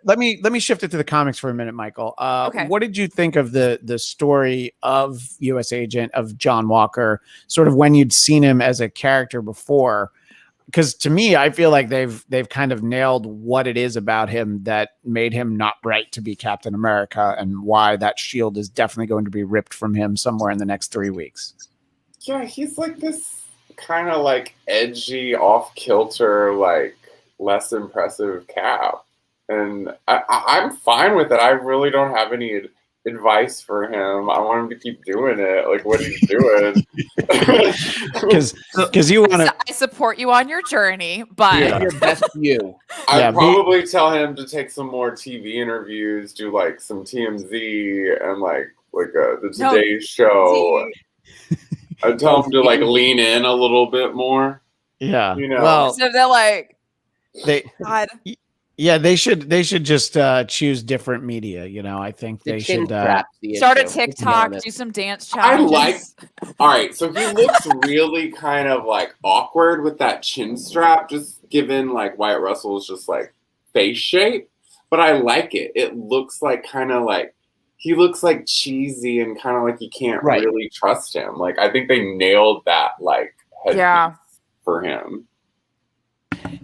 Speaker 1: Let me shift it to the comics for a minute, Michael.
Speaker 3: Okay.
Speaker 1: What did you think of the story of U.S. Agent of John Walker? Sort of when you'd seen him as a character before, because to me, I feel like they've kind of nailed what it is about him that made him not right to be Captain America, and why that shield is definitely going to be ripped from him somewhere in the next 3 weeks.
Speaker 2: Yeah, he's like this kind of like edgy, off kilter, like less impressive Cap, and I'm fine with it. I really don't have any advice for him. I want him to keep doing it, like what he's doing.
Speaker 1: Because you want to.
Speaker 3: I support you on your journey, but
Speaker 1: Yeah.
Speaker 4: Your best you.
Speaker 2: I'd
Speaker 1: Yeah,
Speaker 2: probably tell him to take some more TV interviews, do like some TMZ and like the
Speaker 3: No,
Speaker 2: Today Show. I'd tell him to like lean in a little bit more.
Speaker 1: Yeah.
Speaker 2: You know.
Speaker 1: Well,
Speaker 3: so they're like,
Speaker 1: they.
Speaker 3: God,
Speaker 1: Yeah, they should just choose different media. You know, I think
Speaker 4: The
Speaker 1: they
Speaker 4: chin
Speaker 1: should.
Speaker 4: strap's the
Speaker 3: start a
Speaker 4: issue, to be
Speaker 3: TikTok,
Speaker 4: honest.
Speaker 3: do some dance
Speaker 2: I
Speaker 3: challenges.
Speaker 2: like. All right, so he looks really kind of like awkward with that chin strap, just given like Wyatt Russell's just like face shape. But I like it. It looks like kind of like he looks like cheesy and kind of like you can't
Speaker 4: Right.
Speaker 2: really trust him. Like I think they nailed that like headpiece
Speaker 3: Yeah.
Speaker 2: for him.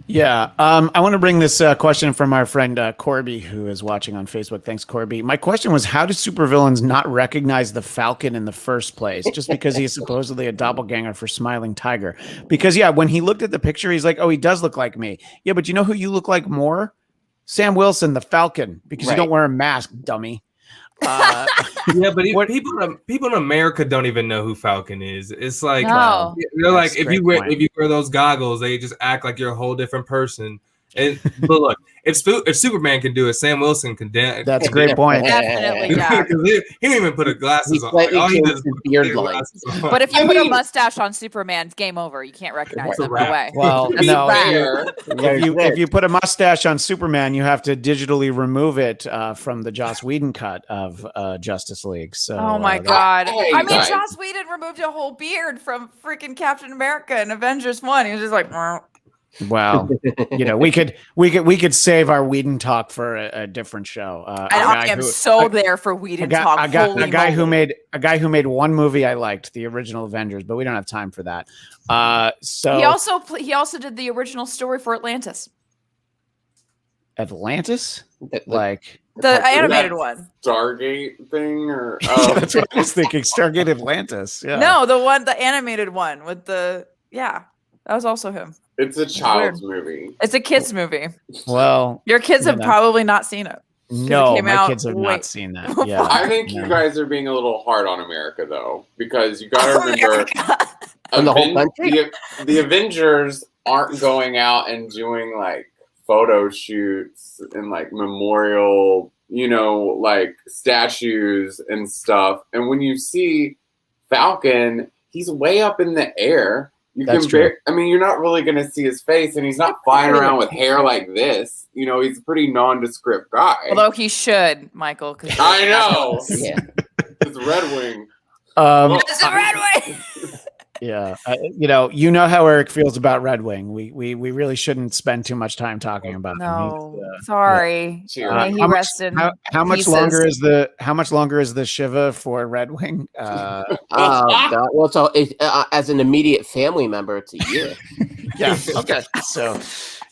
Speaker 1: Yeah. I want to bring this question from our friend Corby, who is watching on Facebook. Thanks, Corby. My question was, how do supervillains not recognize the Falcon in the first place, just because he's supposedly a doppelganger for Smiling Tiger? Because, yeah, when he looked at the picture, he's like, oh, he does look like me. Yeah, but you know who you look like more? Sam Wilson, the Falcon, because you don't wear a mask, dummy.
Speaker 5: Yeah, but people in America don't even know who Falcon is. It's like
Speaker 3: No.
Speaker 5: they're like
Speaker 1: That's a
Speaker 5: if you
Speaker 1: great
Speaker 5: wear
Speaker 1: point.
Speaker 5: those goggles, they just act like you're a whole different person. And but look, if Superman can do it, Sam Wilson can dance.
Speaker 1: That's a great point.
Speaker 3: Definitely, yeah.
Speaker 5: He didn't even put glasses
Speaker 4: He
Speaker 5: on.
Speaker 4: slightly
Speaker 5: all he
Speaker 4: changed
Speaker 5: did is
Speaker 4: his
Speaker 5: put
Speaker 4: beard
Speaker 5: clear
Speaker 4: line.
Speaker 5: glasses on.
Speaker 3: But if you
Speaker 2: I
Speaker 3: put a
Speaker 2: mean-
Speaker 3: mustache on Superman, it's game over. You can't recognize him. No
Speaker 5: Right.
Speaker 3: way.
Speaker 1: Well,
Speaker 2: To be
Speaker 1: no,
Speaker 2: fair,
Speaker 1: if you put a mustache on Superman, you have to digitally remove it from the Joss Whedon cut of Justice League. So,
Speaker 3: Oh my
Speaker 1: that-
Speaker 3: God.
Speaker 2: Hey,
Speaker 3: I mean,
Speaker 2: guys.
Speaker 3: Joss Whedon removed a whole beard from freaking Captain America in Avengers 1. He was just like, "Meow."
Speaker 1: Well, you know, we could save our Whedon talk for a different show.
Speaker 3: and I am so there for Whedon talk.
Speaker 1: a guy who made one movie I liked, the original Avengers, but we don't have time for that. So
Speaker 3: he also did the original story for Atlantis,
Speaker 1: Atlantis,
Speaker 4: That-
Speaker 1: like
Speaker 3: the animated one.
Speaker 2: Stargate thing or
Speaker 1: that's what I was thinking. Stargate Atlantis. Yeah.
Speaker 3: No, the animated one with that was also him.
Speaker 2: it's a child's movie.
Speaker 3: It's a kids movie.
Speaker 1: Well,
Speaker 3: Your kids have
Speaker 1: You know.
Speaker 3: probably not seen it.
Speaker 1: no,
Speaker 3: came
Speaker 1: my
Speaker 3: out
Speaker 1: kids have
Speaker 3: way-
Speaker 1: not seen that. Yeah.
Speaker 2: I think
Speaker 1: no.
Speaker 2: you guys are being a little hard on America though, because you got to remember
Speaker 3: America.
Speaker 4: On the whole country?
Speaker 2: the Avengers aren't going out and doing like photo shoots and like memorial, like statues and stuff. And when you see Falcon, he's way up in the air.
Speaker 1: That's true.
Speaker 2: You're not really going to see his face, and he's not flying around with hair like this. He's a pretty nondescript guy.
Speaker 3: Although he should, Michael. 'cause-
Speaker 2: I know.
Speaker 4: Yeah.
Speaker 2: It's Red Wing.
Speaker 3: It's a Red Wing.
Speaker 1: Yeah, you know how Eric feels about Red Wing. We really shouldn't spend too much time talking about him.
Speaker 3: No,
Speaker 1: He's,
Speaker 3: sorry.
Speaker 2: Cheers.
Speaker 3: May he
Speaker 1: how much-
Speaker 3: rest in
Speaker 1: how much
Speaker 3: pieces.
Speaker 1: longer is the Shiva for Red Wing?
Speaker 4: Oh, God. Well, so as an immediate family member, it's a year.
Speaker 1: Yeah. Okay. So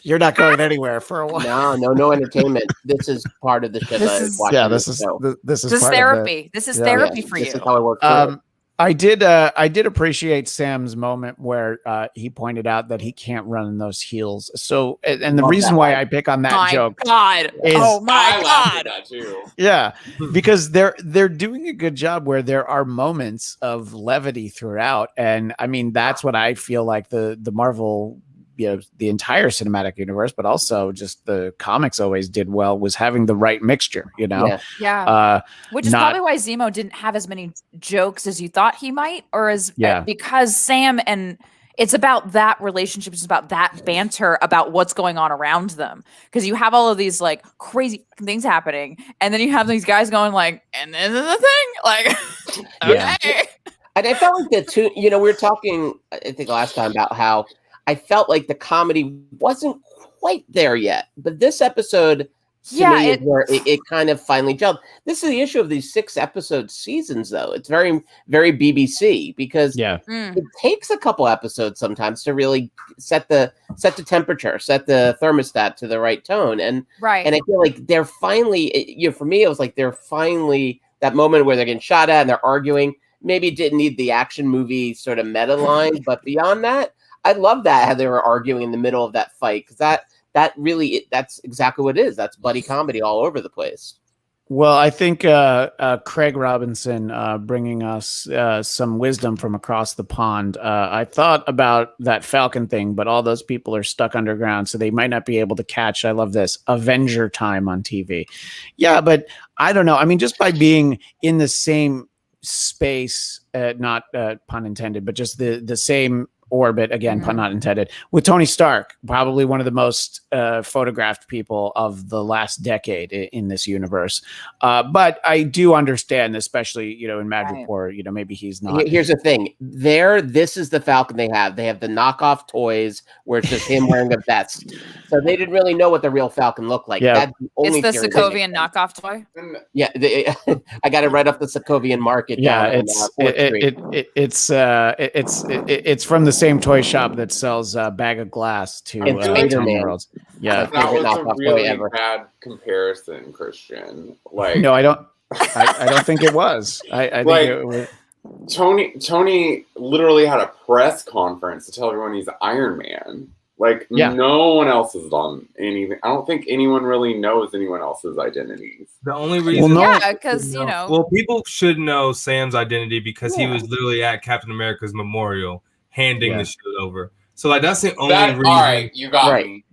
Speaker 1: you're not going anywhere for a while.
Speaker 4: No entertainment. This is part of the show.
Speaker 3: This is-
Speaker 1: Yeah. This is
Speaker 4: show.
Speaker 1: this is
Speaker 3: This is
Speaker 1: part of
Speaker 3: therapy. This is
Speaker 1: Yeah.
Speaker 3: therapy for
Speaker 4: This
Speaker 3: you.
Speaker 4: is how I work. For
Speaker 1: I did appreciate Sam's moment where he pointed out that he can't run in those heels. So, and the
Speaker 4: Love
Speaker 1: reason
Speaker 4: that
Speaker 1: why
Speaker 4: line.
Speaker 1: I pick on that
Speaker 3: My
Speaker 1: joke
Speaker 3: God.
Speaker 1: is-
Speaker 3: Oh
Speaker 2: I
Speaker 3: my
Speaker 2: laughed at
Speaker 3: God.
Speaker 2: that too.
Speaker 1: yeah, because they're doing a good job where there are moments of levity throughout, and I mean that's what I feel like the Marvel, the entire cinematic universe, but also just the comics always did well, was having the right mixture.
Speaker 4: Yeah.
Speaker 3: Yeah. Which is
Speaker 1: not-
Speaker 3: probably why Zemo didn't have as many jokes as you thought he might, or
Speaker 1: Yeah.
Speaker 3: because Sam and It's about that relationship. It's about that banter about what's going on around them. Because you have all of these like crazy things happening, and then you have these guys going like, and this is the thing, like,
Speaker 1: Yeah.
Speaker 3: okay.
Speaker 4: And I felt like the two, we were talking, I think last time about how I felt like the comedy wasn't quite there yet. But this episode, to me, is where it kind of finally jumped. This is the issue of these 6-episode seasons, though. It's very, very BBC because it takes a couple episodes sometimes to really set the temperature, set the thermostat to the right tone. And I feel like they're finally, for me, it was like they're finally that moment where they're getting shot at and they're arguing. Maybe it didn't need the action movie sort of meta line, but beyond that, I love that how they were arguing in the middle of that fight because that really that's exactly what it is. That's buddy comedy all over the place.
Speaker 1: Well, I think Craig Robinson bringing us some wisdom from across the pond. I thought about that Falcon thing, but all those people are stuck underground, so they might not be able to catch, I love this, Avenger time on TV. Yeah, but I don't know. I mean, just by being in the same space, not pun intended, but just the same orbit, again, pun not intended, with Tony Stark, probably one of the most photographed people of the last decade in this universe. But I do understand, especially, in Madripoor, maybe he's not.
Speaker 4: Here's the thing. This is the Falcon they have. They have the knockoff toys where it's just him wearing a vest. So they didn't really know what the real Falcon looked like.
Speaker 1: Yeah.
Speaker 4: That's the only
Speaker 3: It's the Sokovian knockoff toy.
Speaker 4: Yeah, I got it right off the Sokovian market.
Speaker 1: Yeah, it's from the same toy shop that sells a bag of glass to Tony Worlds. Yeah,
Speaker 2: that was a really bad comparison, Christian. Like,
Speaker 1: no, I don't. I don't think it was. I think it was.
Speaker 2: Tony literally had a press conference to tell everyone he's Iron Man. Like, no one else has done anything. I don't think anyone really knows anyone else's identities.
Speaker 5: The only reason,
Speaker 3: because
Speaker 5: well, people should know Sam's identity because he was literally at Captain America's memorial handing the shield over. So, like, that's the only reason.
Speaker 2: All right, you got me.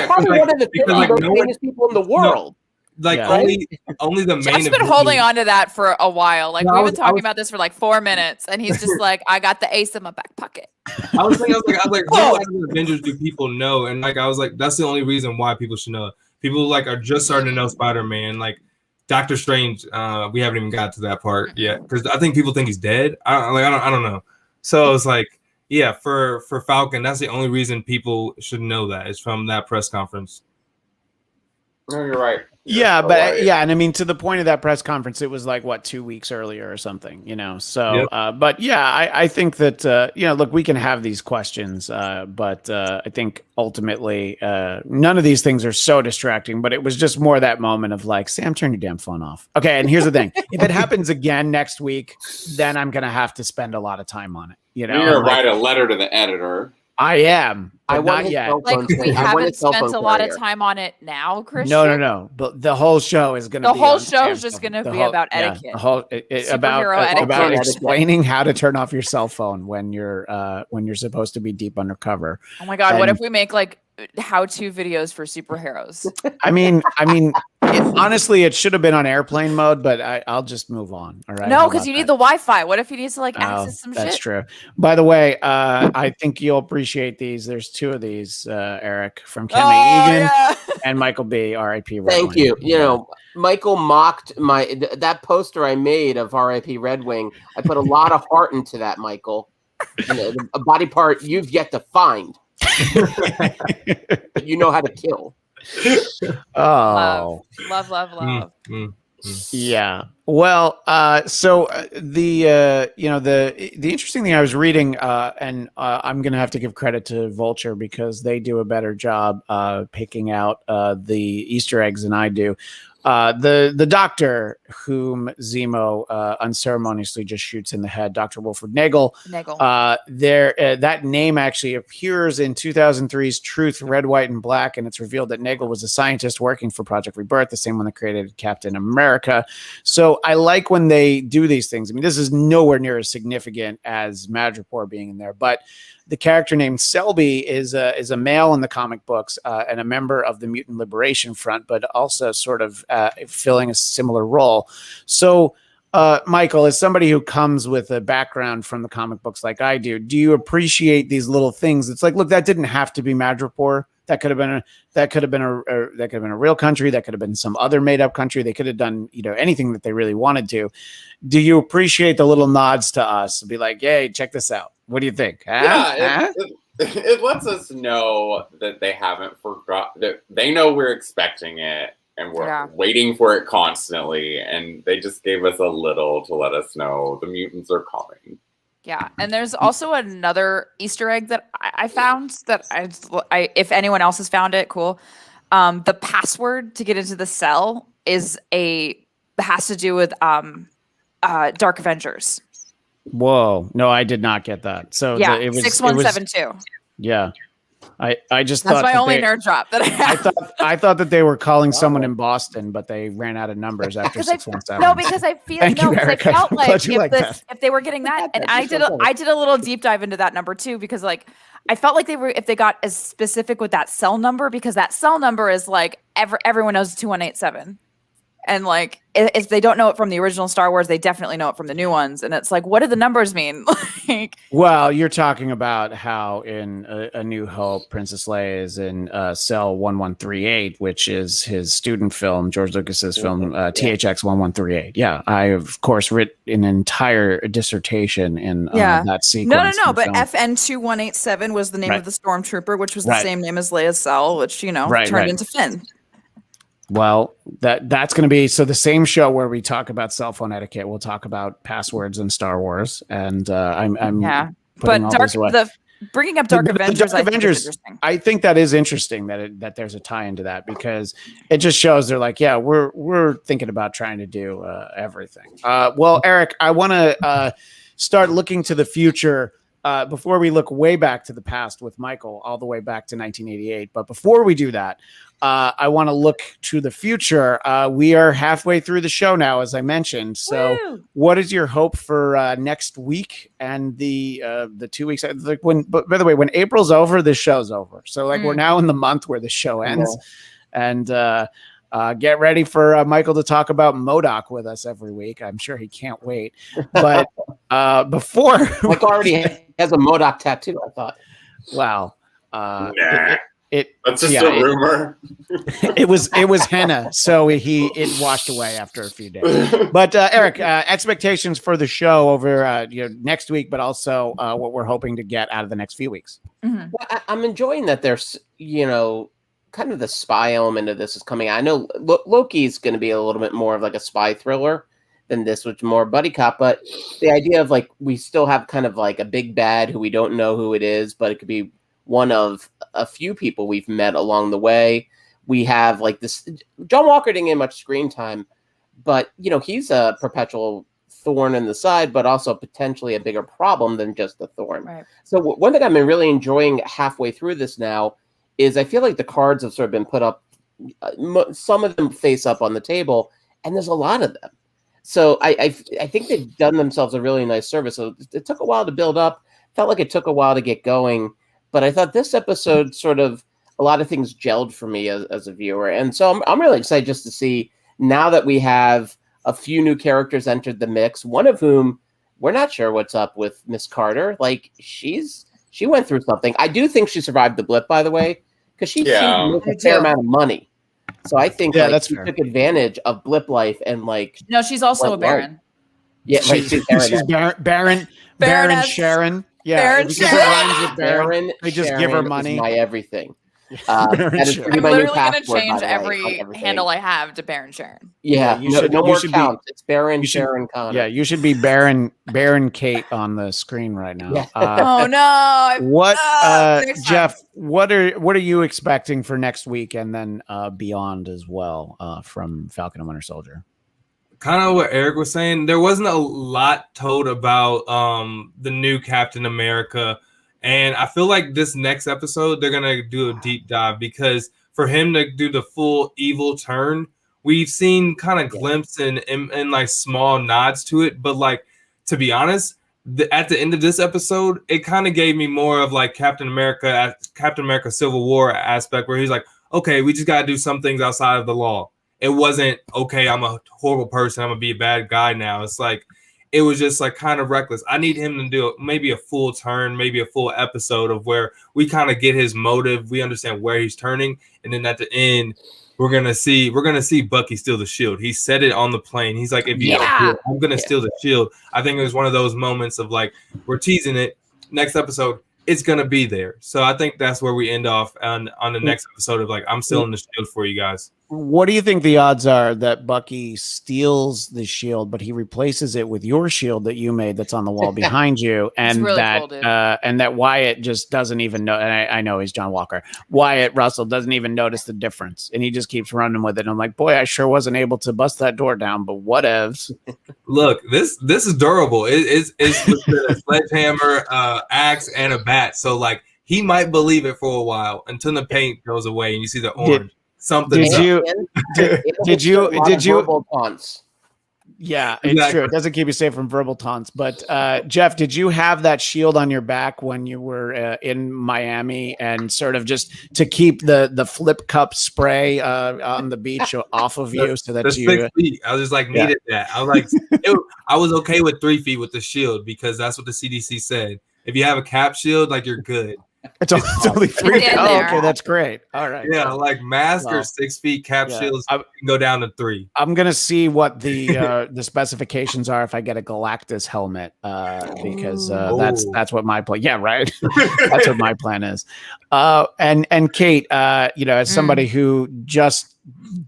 Speaker 4: Probably one of the most people in the world.
Speaker 5: Only the main.
Speaker 3: Jeff's been holding on to that for a while. Like, we've been talking about this for like 4 minutes, and he's just like, "I got the ace in my back pocket."
Speaker 5: I was like, what Avengers do people know? And like, I was like, that's the only reason why people should know. People like are just starting to know Spider-Man. Like Doctor Strange, we haven't even got to that part yet because I think people think he's dead. I don't know. So it's like, yeah, for Falcon, that's the only reason people should know that is from that press conference.
Speaker 2: No, you're right.
Speaker 1: Yeah, but and I mean, to the point of that press conference, it was like 2 weeks earlier or something, So, but yeah, I think that look, we can have these questions, but I think ultimately, none of these things are so distracting. But it was just more that moment of like, Sam, turn your damn phone off. Okay, and here's the thing: if it happens again next week, then I'm gonna have to spend a lot of time on it.
Speaker 2: You're gonna write a letter to the editor.
Speaker 1: I am.
Speaker 4: I want
Speaker 1: not yet.
Speaker 3: Like, we haven't spent a lot of time on it now, Christian.
Speaker 1: No. But the whole show is going to be.
Speaker 3: The whole show is just going to be about etiquette.
Speaker 1: The whole about explaining how to turn off your cell phone when you're supposed to be deep undercover.
Speaker 3: Oh my God! What if we make like how-to videos for superheroes?
Speaker 1: I mean, honestly, it should have been on airplane mode, but I'll just move on. All right.
Speaker 3: No, because you need the Wi-Fi. What if he needs to like access some shit?
Speaker 1: That's true. By the way, I think you'll appreciate these. There's 2 of these, Eric, from Kemi Egan and Michael B. R.I.P. Red
Speaker 4: Thank
Speaker 1: Wing.
Speaker 4: you. Michael mocked that poster I made of R.I.P. Red Wing. I put a lot of heart into that, Michael. A body part you've yet to find. But you know how to kill.
Speaker 3: Love.
Speaker 1: Yeah. Well, so the interesting thing I was reading, and I'm going to have to give credit to Vulture because they do a better job picking out the Easter eggs than I do. The doctor whom Zemo unceremoniously just shoots in the head, Dr. Wilfred Nagel. That name actually appears in 2003's Truth, Red, White, and Black, and it's revealed that Nagel was a scientist working for Project Rebirth, the same one that created Captain America. So I like when they do these things. I mean, this is nowhere near as significant as Madripoor being in there, but the character named Selby is a male in the comic books and a member of the Mutant Liberation Front, but also sort of filling a similar role. So Michael, as somebody who comes with a background from the comic books like I do you appreciate these little things? It's like, look, that didn't have to be Madripoor. That could have been a real country. That could have been some other made up country. They could have done, anything that they really wanted to. Do you appreciate the little nods to us? Be like, hey, check this out. What do you think?
Speaker 2: It lets us know that they haven't forgotten, that they know we're expecting it and we're waiting for it constantly. And they just gave us a little to let us know the mutants are coming.
Speaker 3: Yeah, and there's also another Easter egg that I found that I if anyone else has found it, cool. The password to get into the cell has to do with Dark Avengers.
Speaker 1: Whoa! No, I did not get that. So
Speaker 3: yeah,
Speaker 1: it was
Speaker 3: 6172.
Speaker 1: Yeah, I just
Speaker 3: that's
Speaker 1: thought
Speaker 3: my only nerd drop that I have.
Speaker 1: I thought that they were calling someone in Boston, but they ran out of numbers after 617.
Speaker 3: No, because I feel I felt like if they were getting that, and I did a little deep dive into that number too, because like I felt like if they got as specific with that cell number, because that cell number is like everyone knows 2187. And like, if they don't know it from the original Star Wars, they definitely know it from the new ones. And it's like, what do the numbers mean?
Speaker 1: Well, you're talking about how in A New Hope, Princess Leia is in cell 1138, which is his student film, George Lucas's film, THX 1138. Yeah, I have, of course, written an entire dissertation in that sequence.
Speaker 3: No, but FN 2187 was the name of the stormtrooper, which was the same name as Leia's cell, which turned into Finn.
Speaker 1: Well, that's going to be the same show where we talk about cell phone etiquette. We'll talk about passwords in Star Wars, and I'm
Speaker 3: but bringing up Dark Avengers,
Speaker 1: I think that is interesting that there's a tie into that, because it just shows they're like, we're thinking about trying to do everything. Well, Eric, I want to start looking to the future. Before we look way back to the past with Michael, all the way back to 1988. But before we do that, I want to look to the future. We are halfway through the show now, as I mentioned. So what is your hope for next week and the 2 weeks? Like by the way, when April's over, the show's over. So like we're now in the month where the show ends. And get ready for Michael to talk about MODOK with us every week. I'm sure he can't wait. But before
Speaker 4: Mike already has a MODOK tattoo, I thought.
Speaker 1: Wow.
Speaker 2: That's just a rumor.
Speaker 1: It was henna, so it washed away after a few days. But Eric, expectations for the show over next week, but also what we're hoping to get out of the next few weeks.
Speaker 3: Mm-hmm.
Speaker 4: Well, I'm enjoying that there's kind of the spy element of this is coming. I know Loki is going to be a little bit more of like a spy thriller than this, which more buddy cop. But the idea of like we still have kind of like a big bad who we don't know who it is, but it could be one of a few people we've met along the way. We have like this. John Walker didn't get much screen time, but he's a perpetual thorn in the side, but also potentially a bigger problem than just a thorn.
Speaker 3: Right.
Speaker 4: So one thing I've been really enjoying halfway through this now is I feel like the cards have sort of been put up, some of them face up on the table, and there's a lot of them. So I think they've done themselves a really nice service. So it took a while to build up, felt like it took a while to get going, but I thought this episode sort of, a lot of things gelled for me as a viewer. And so I'm really excited just to see, now that we have a few new characters entered the mix, one of whom we're not sure what's up with, Miss Carter. Like she went through something. I do think she survived the blip, by the way, because she seemed to make a fair amount of money. So I think she took advantage of blip life and like.
Speaker 3: No, she's also a Baron.
Speaker 4: Yeah,
Speaker 1: she's Baron Sharon. Yeah,
Speaker 3: Baron Sharon.
Speaker 4: Baron.
Speaker 1: They just give her money.
Speaker 4: My everything.
Speaker 3: I'm literally going to change every handle I have to Baron Sharon.
Speaker 4: Yeah, no more counts. It's Baron Sharon Connor.
Speaker 1: Yeah, you should be Baron Kait on the screen right now.
Speaker 4: Yeah.
Speaker 3: Oh no!
Speaker 1: Jeff, what are you expecting for next week and then beyond as well from Falcon and Winter Soldier?
Speaker 5: Kind of what Eric was saying. There wasn't a lot told about the new Captain America. And I feel like this next episode, they're going to do a deep dive, because for him to do the full evil turn, we've seen kind of glimpses and like small nods to it. But like, to be honest, at the end of this episode, it kind of gave me more of like Captain America Civil War aspect, where he's like, okay, we just got to do some things outside of the law. it wasn't okay. I'm a horrible person. I'm gonna be a bad guy now. It's like it was just like kind of reckless. I need him to do maybe a full turn, maybe a full episode of where we kind of get his motive. We understand where he's turning, and then at the end, we're gonna see Bucky steal the shield. He said it on the plane. He's like, if you don't do it, I'm gonna steal the shield. I think it was one of those moments of like, we're teasing it. Next episode, it's gonna be there. So I think that's where we end off on the next episode of like, I'm stealing the shield for you guys.
Speaker 1: What do you think the odds are that Bucky steals the shield, but he replaces it with your shield that you made that's on the wall behind you, and
Speaker 3: really
Speaker 1: that
Speaker 3: cool, dude.
Speaker 1: And that Wyatt just doesn't even know? And I know he's John Walker. Wyatt Russell doesn't even notice the difference, and he just keeps running with it. And I'm like, boy, I sure wasn't able to bust that door down, but whatevs.
Speaker 5: Look, this is durable. It's a sledgehammer, axe, and a bat. So like he might believe it for a while until the paint goes away and you see the orange. Something.
Speaker 1: Did you
Speaker 4: verbal taunts?
Speaker 1: Yeah, it's true. It doesn't keep you safe from verbal taunts. But Jeff, did you have that shield on your back when you were in Miami, and sort of just to keep the flip cup spray on the beach off of you, so that you
Speaker 5: 6 feet? I was just like needed that. I was like, I was okay with 3 feet with the shield because that's what the CDC said. If you have a cap shield, like you're good.
Speaker 1: It's only 3 feet. Oh, okay, that's great. All right.
Speaker 5: Yeah, like mask or 6 feet cap shields can go down to 3.
Speaker 1: I'm gonna see what the specifications are if I get a Galactus helmet, because that's what my plan. Yeah, right. That's what my plan is. And Kate, as somebody who just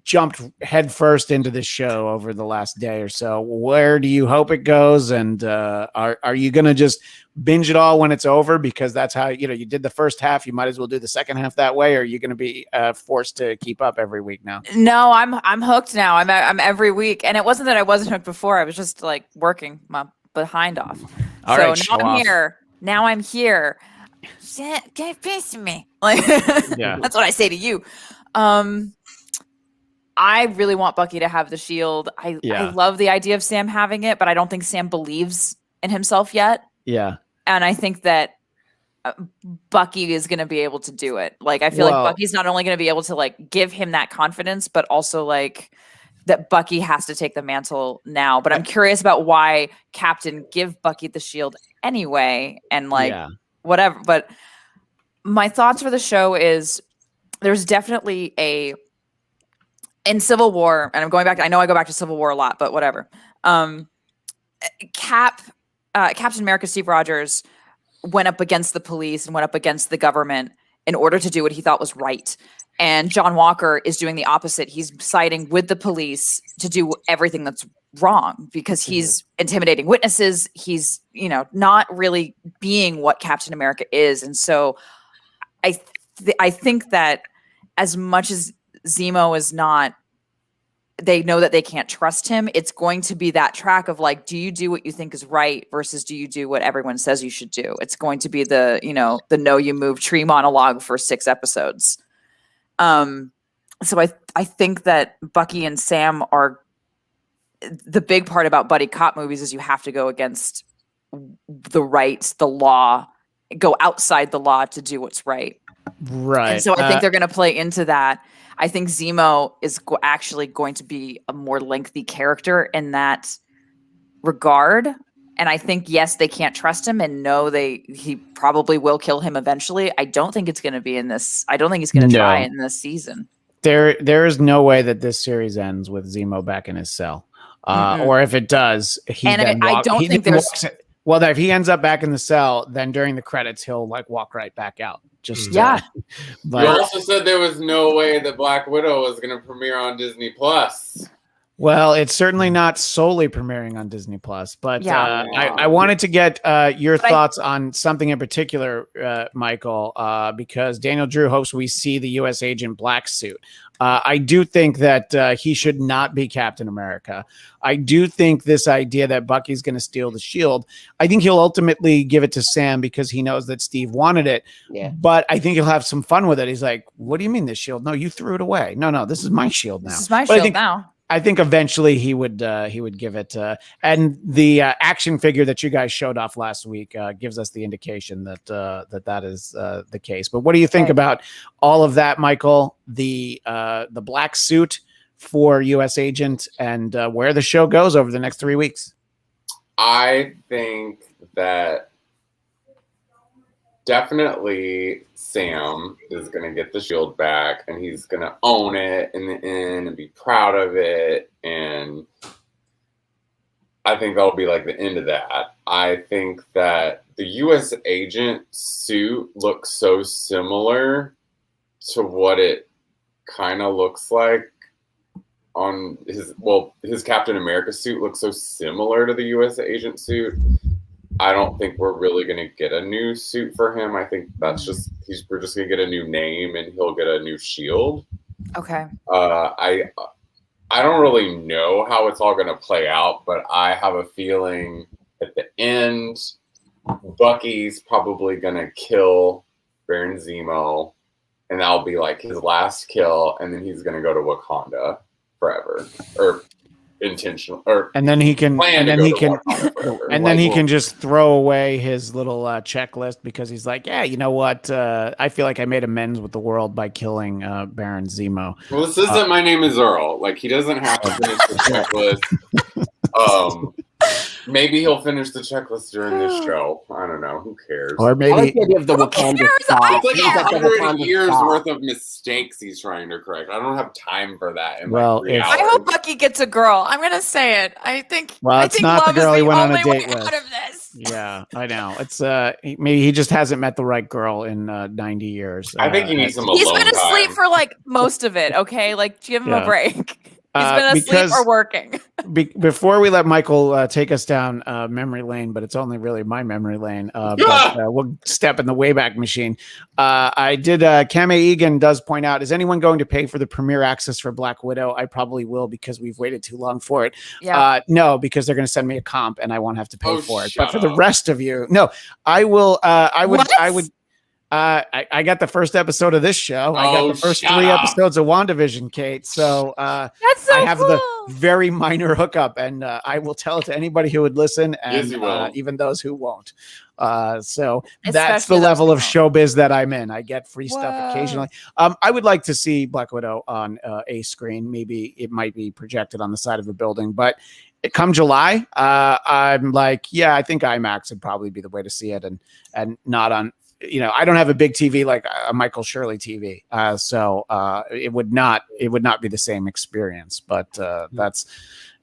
Speaker 1: jumped headfirst into this show over the last day or so, where do you hope it goes? And are you gonna just binge it all when it's over, because that's how you did the first half? You might as well do the second half that way. Or are you going to be forced to keep up every week now?
Speaker 3: No, I'm hooked now. I'm every week, and it wasn't that I wasn't hooked before. I was just like working my behind off.
Speaker 1: All
Speaker 3: so
Speaker 1: right,
Speaker 3: now I'm here. Now I'm here. Get pissed at me. Like,
Speaker 1: yeah,
Speaker 3: that's what I say to you. I really want Bucky to have the shield. I love the idea of Sam having it, but I don't think Sam believes in himself yet.
Speaker 1: Yeah.
Speaker 3: And I think that Bucky is going to be able to do it. Like, I feel like Bucky's not only going to be able to like give him that confidence, but also like that Bucky has to take the mantle now. But I'm curious about why Captain give Bucky the shield anyway. And like, whatever. But my thoughts for the show is there's definitely in Civil War, and I'm going back, I know I go back to Civil War a lot, but whatever. Captain America, Steve Rogers, went up against the police and went up against the government in order to do what he thought was right. And John Walker is doing the opposite. He's siding with the police to do everything that's wrong because he's intimidating witnesses. He's, not really being what Captain America is. And so I think that as much as Zemo is not, they know that they can't trust him. It's going to be that track of like, do you do what you think is right versus do you do what everyone says you should do? It's going to be the Know You Move tree monologue for 6 episodes. So I think that Bucky and Sam are the big part about buddy cop movies is you have to go against the rights, the law, go outside the law to do what's right.
Speaker 1: Right.
Speaker 3: And so I think they're going to play into that. I think Zemo is actually going to be a more lengthy character in that regard. And I think, yes, they can't trust him, and no, he probably will kill him eventually. I don't think it's going to be in this. I don't think he's going to try in this season.
Speaker 1: There is no way that this series ends with Zemo back in his cell. Or if it does, well, if he ends up back in the cell, then during the credits, he'll like walk right back out. But
Speaker 2: you also said there was no way that Black Widow was going to premiere on Disney Plus.
Speaker 1: Well, it's certainly not solely premiering on Disney Plus, but I wanted to get your thoughts on something in particular, Michael, because Daniel Drew hopes we see the U.S. Agent Black suit. I do think that he should not be Captain America. I do think this idea that Bucky's going to steal the shield, I think he'll ultimately give it to Sam because he knows that Steve wanted it. Yeah. But I think he'll have some fun with it. He's like, what do you mean this shield? No, you threw it away. No, this is my shield now.
Speaker 3: This is my shield now.
Speaker 1: I think eventually he would give it, and the action figure that you guys showed off last week gives us the indication that is the case. But what do you think about all of that, Michael? The black suit for U.S. Agent and where the show goes over the next 3 weeks?
Speaker 2: I think that definitely Sam is going to get the shield back, and he's going to own it in the end and be proud of it. And I think that'll be like the end of that. I think that the U.S. Agent suit looks so similar to what it kind of looks like on his Captain America suit looks so similar to the U.S. Agent suit. I don't think we're really going to get a new suit for him. I think that's we're just going to get a new name and he'll get a new shield.
Speaker 3: Okay.
Speaker 2: I don't really know how it's all going to play out, but I have a feeling at the end, Bucky's probably going to kill Baron Zemo, and that'll be like his last kill, and then he's going to go to Wakanda forever, or intentional, or
Speaker 1: and then he can, and then he can, and then he can just throw away his little checklist because he's like, yeah, you know what? I feel like I made amends with the world by killing Baron Zemo.
Speaker 2: Well, this isn't My Name Is Earl. Like, he doesn't have to finish the checklist. Maybe he'll finish the checklist during this show. I don't know. Who cares?
Speaker 1: Or maybe
Speaker 4: I like the idea of the Wakanda stop.
Speaker 2: It's like 100 years worth of mistakes he's trying to correct. I don't have time for that.
Speaker 1: Well,
Speaker 3: I hope Bucky gets a girl. I'm gonna say it. I think.
Speaker 1: Well, it's not the girl he went on a date with.
Speaker 3: Out of this.
Speaker 1: Yeah, I know. It's maybe he just hasn't met the right girl in 90 years.
Speaker 2: I think he needs some alone time.
Speaker 3: He's been asleep for like most of it. Okay, like give him a break. He's been asleep or working.
Speaker 1: Before we let Michael take us down memory lane, but it's only really my memory lane. But we'll step in the Wayback Machine. I did. Kame Egan does point out: is anyone going to pay for the premiere access for Black Widow? I probably will because we've waited too long for it. Yeah. No, because they're going to send me a comp and I won't have to pay for it. But for the rest of you, no, I will. I would. What? I would. I got the first episode of this show. I got the first 3 episodes of WandaVision, Kate. So that's so I have cool. The very minor hookup, and I will tell it to anybody who would listen, and even those who won't. So that's the level of showbiz that I'm in. I get free stuff occasionally. I would like to see Black Widow on a screen. Maybe it might be projected on the side of a building, but come July, I'm like, yeah, I think IMAX would probably be the way to see it, and not on. You know, I don't have a big TV like a Michael Shirley TV, so it would not be the same experience. But that's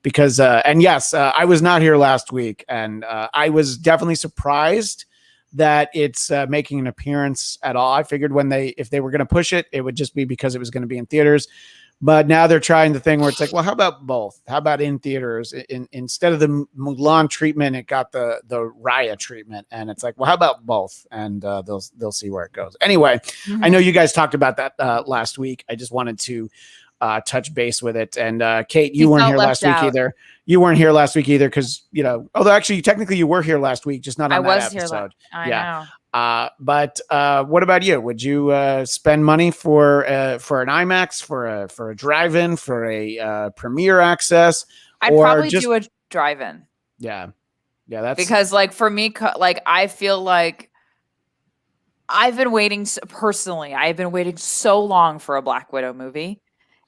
Speaker 1: because, and yes, I was not here last week, and I was definitely surprised that it's making an appearance at all. I figured if they were going to push it, it would just be because it was going to be in theaters. But now they're trying the thing where it's like, well, how about both? How about in theaters? Instead of the Mulan treatment, it got the Raya treatment, and it's like, well, how about both? And they'll see where it goes. Anyway, I know you guys talked about that last week. I just wanted to touch base with it. And Kate, you weren't here last week either. You weren't here last week either because although actually technically you were here last week, just not on that episode.
Speaker 3: I know.
Speaker 1: But what about you? Would you spend money for an IMAX, for a drive-in, for a premiere access?
Speaker 3: I'd probably do a drive-in.
Speaker 1: Yeah, that's
Speaker 3: because like for me, like I feel like I've been waiting personally. I've been waiting so long for a Black Widow movie,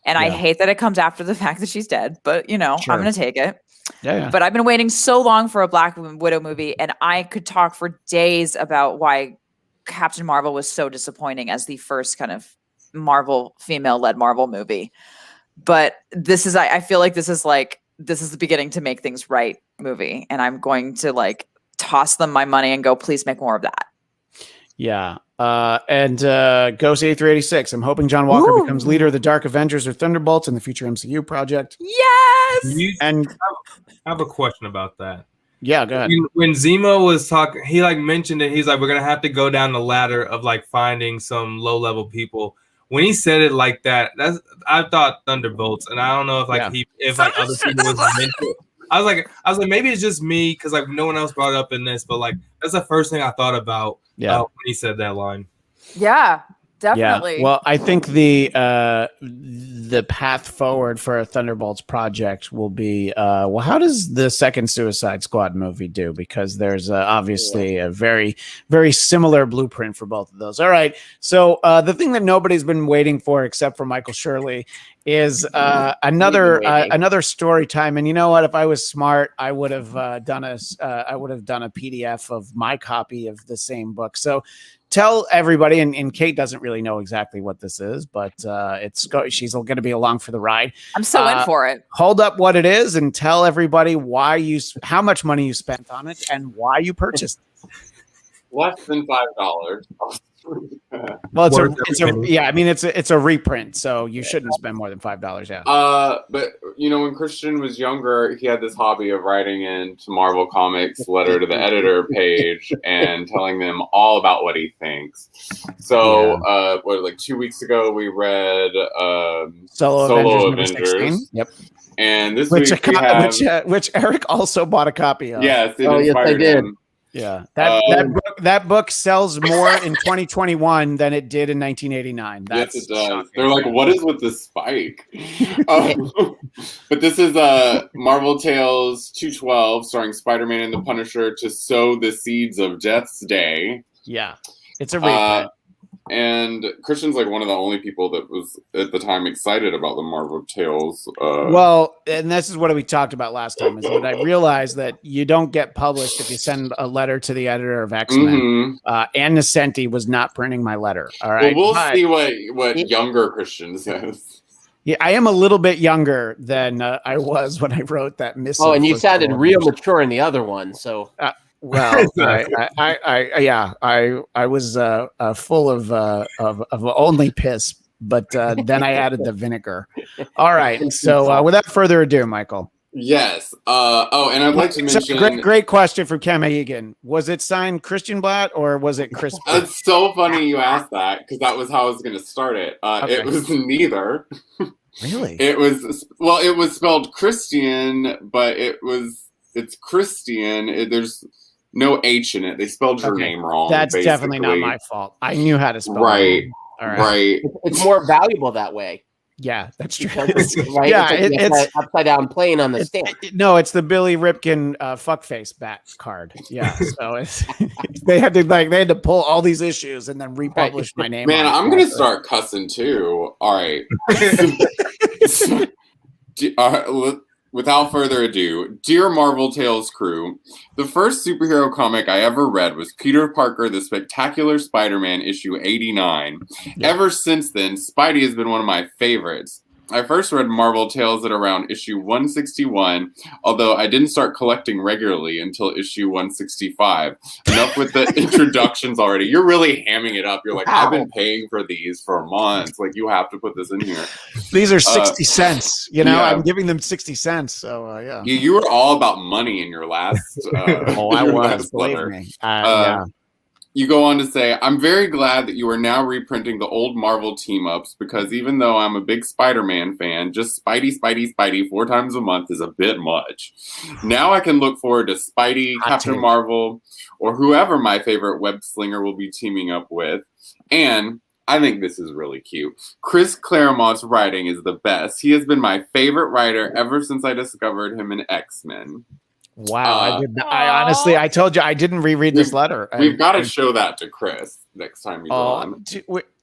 Speaker 3: and I hate that it comes after the fact that she's dead. But sure. I'm gonna take it. Yeah. But I've been waiting so long for a Black Widow movie, and I could talk for days about why Captain Marvel was so disappointing as the first kind of female-led Marvel movie. But I feel like this is the beginning to make things right movie, and I'm going to toss them my money and go, please make more of that.
Speaker 1: Yeah. And Ghost 8386. I'm hoping John Walker becomes leader of the Dark Avengers or Thunderbolts in the future MCU project.
Speaker 3: Yes.
Speaker 5: And I have a question about that.
Speaker 1: Yeah, go ahead.
Speaker 5: When Zemo was talking, he mentioned it. He's like, we're gonna have to go down the ladder of finding some low level people. When he said it like that, I thought Thunderbolts, and I don't know if other people was mentioned. I was like, maybe it's just me because no one else brought it up in this, but that's the first thing I thought about when he said that line.
Speaker 3: Yeah, Definitely.
Speaker 1: Yeah. Well, I think the path forward for a Thunderbolts project will be well, how does the second Suicide Squad movie do? Because there's obviously a very, very similar blueprint for both of those. All right. So the thing that nobody's been waiting for except for Michael Shirley is another story time. And you know what? If I was smart, I would have done a PDF of my copy of the same book. So tell everybody, and Kate doesn't really know exactly what this is, but she's going to be along for the ride.
Speaker 3: I'm so in for it.
Speaker 1: Hold up what it is and tell everybody how much money you spent on it and why you purchased it.
Speaker 2: Less than $5.
Speaker 1: Well, it's a reprint, so you shouldn't spend more than $5. Yeah.
Speaker 2: But when Christian was younger, he had this hobby of writing into Marvel Comics letter to the editor page and telling them all about what he thinks. So, 2 weeks ago we read Solo Avengers.
Speaker 1: Yep.
Speaker 2: And this
Speaker 1: which
Speaker 2: week
Speaker 1: which Eric also bought a copy of.
Speaker 2: Yes,
Speaker 4: yes, I did.
Speaker 2: Him.
Speaker 1: Yeah, that book sells more in 2021 than it did in 1989.
Speaker 2: Yes, it does. Shocking. They're like, what is with the spike? But this is Marvel Tales 212, starring Spider-Man and the Punisher to sow the seeds of Death's Day.
Speaker 1: Yeah, it's a reprint.
Speaker 2: And Christian's like one of the only people that was at the time excited about the Marvel Tales.
Speaker 1: Well, and this is what we talked about last time, is that I realized that you don't get published if you send a letter to the editor of X-Men. Ann Nesenti was not printing my letter. All right.
Speaker 2: Well, we'll see what younger Christian says.
Speaker 1: Yeah, I am a little bit younger than I was when I wrote that missive.
Speaker 4: Oh, and you sounded real mature in the other one, so...
Speaker 1: Well, I was full of only piss, but then I added the vinegar. All right. So without further ado, Michael.
Speaker 2: Yes. And I'd like to mention
Speaker 1: great question from Cam Egan. Was it signed Christian Blatt or was it Chris?
Speaker 2: It's so funny you asked that because that was how I was going to start it.
Speaker 1: Okay.
Speaker 2: It was neither.
Speaker 1: Really?
Speaker 2: It was spelled Christian, but it's Christian. There's no H in it. They spelled your name wrong.
Speaker 1: That's
Speaker 2: basically.
Speaker 1: definitely not my fault. I knew how to spell
Speaker 2: right.
Speaker 1: it. All right.
Speaker 2: Right.
Speaker 4: It's more valuable that way.
Speaker 1: Yeah, that's true.
Speaker 4: Right?
Speaker 1: Yeah,
Speaker 4: it's upside down plane on the stamp.
Speaker 1: No, it's the Billy Ripken fuckface back card. Yeah, so they had to pull all these issues and then republish my name.
Speaker 2: Man, I'm gonna start cussing too. All right. Without further ado, dear Marvel Tales crew, the first superhero comic I ever read was Peter Parker, The Spectacular Spider-Man issue 89. Yeah. Ever since then, Spidey has been one of my favorites. I first read Marvel Tales at around issue 161, although I didn't start collecting regularly until issue 165. Enough with the introductions already. You're really hamming it up. You're like, I've been paying for these for months. Like, you have to put this in here.
Speaker 1: These are 60 cents. Yeah. I'm giving them 60 cents. So, yeah.
Speaker 2: You were all about money in your last
Speaker 1: I was, believe me. Yeah.
Speaker 2: You go on to say, I'm very glad that you are now reprinting the old Marvel team-ups because even though I'm a big Spider-Man fan, just Spidey 4 times a month is a bit much. Now I can look forward to Spidey, Captain Marvel, or whoever my favorite web slinger will be teaming up with. And I think this is really cute. Chris Claremont's writing is the best. He has been my favorite writer ever since I discovered him in X-Men.
Speaker 1: Wow, I honestly, I told you I didn't reread this letter.
Speaker 2: We've got to show that to Chris next time he's on.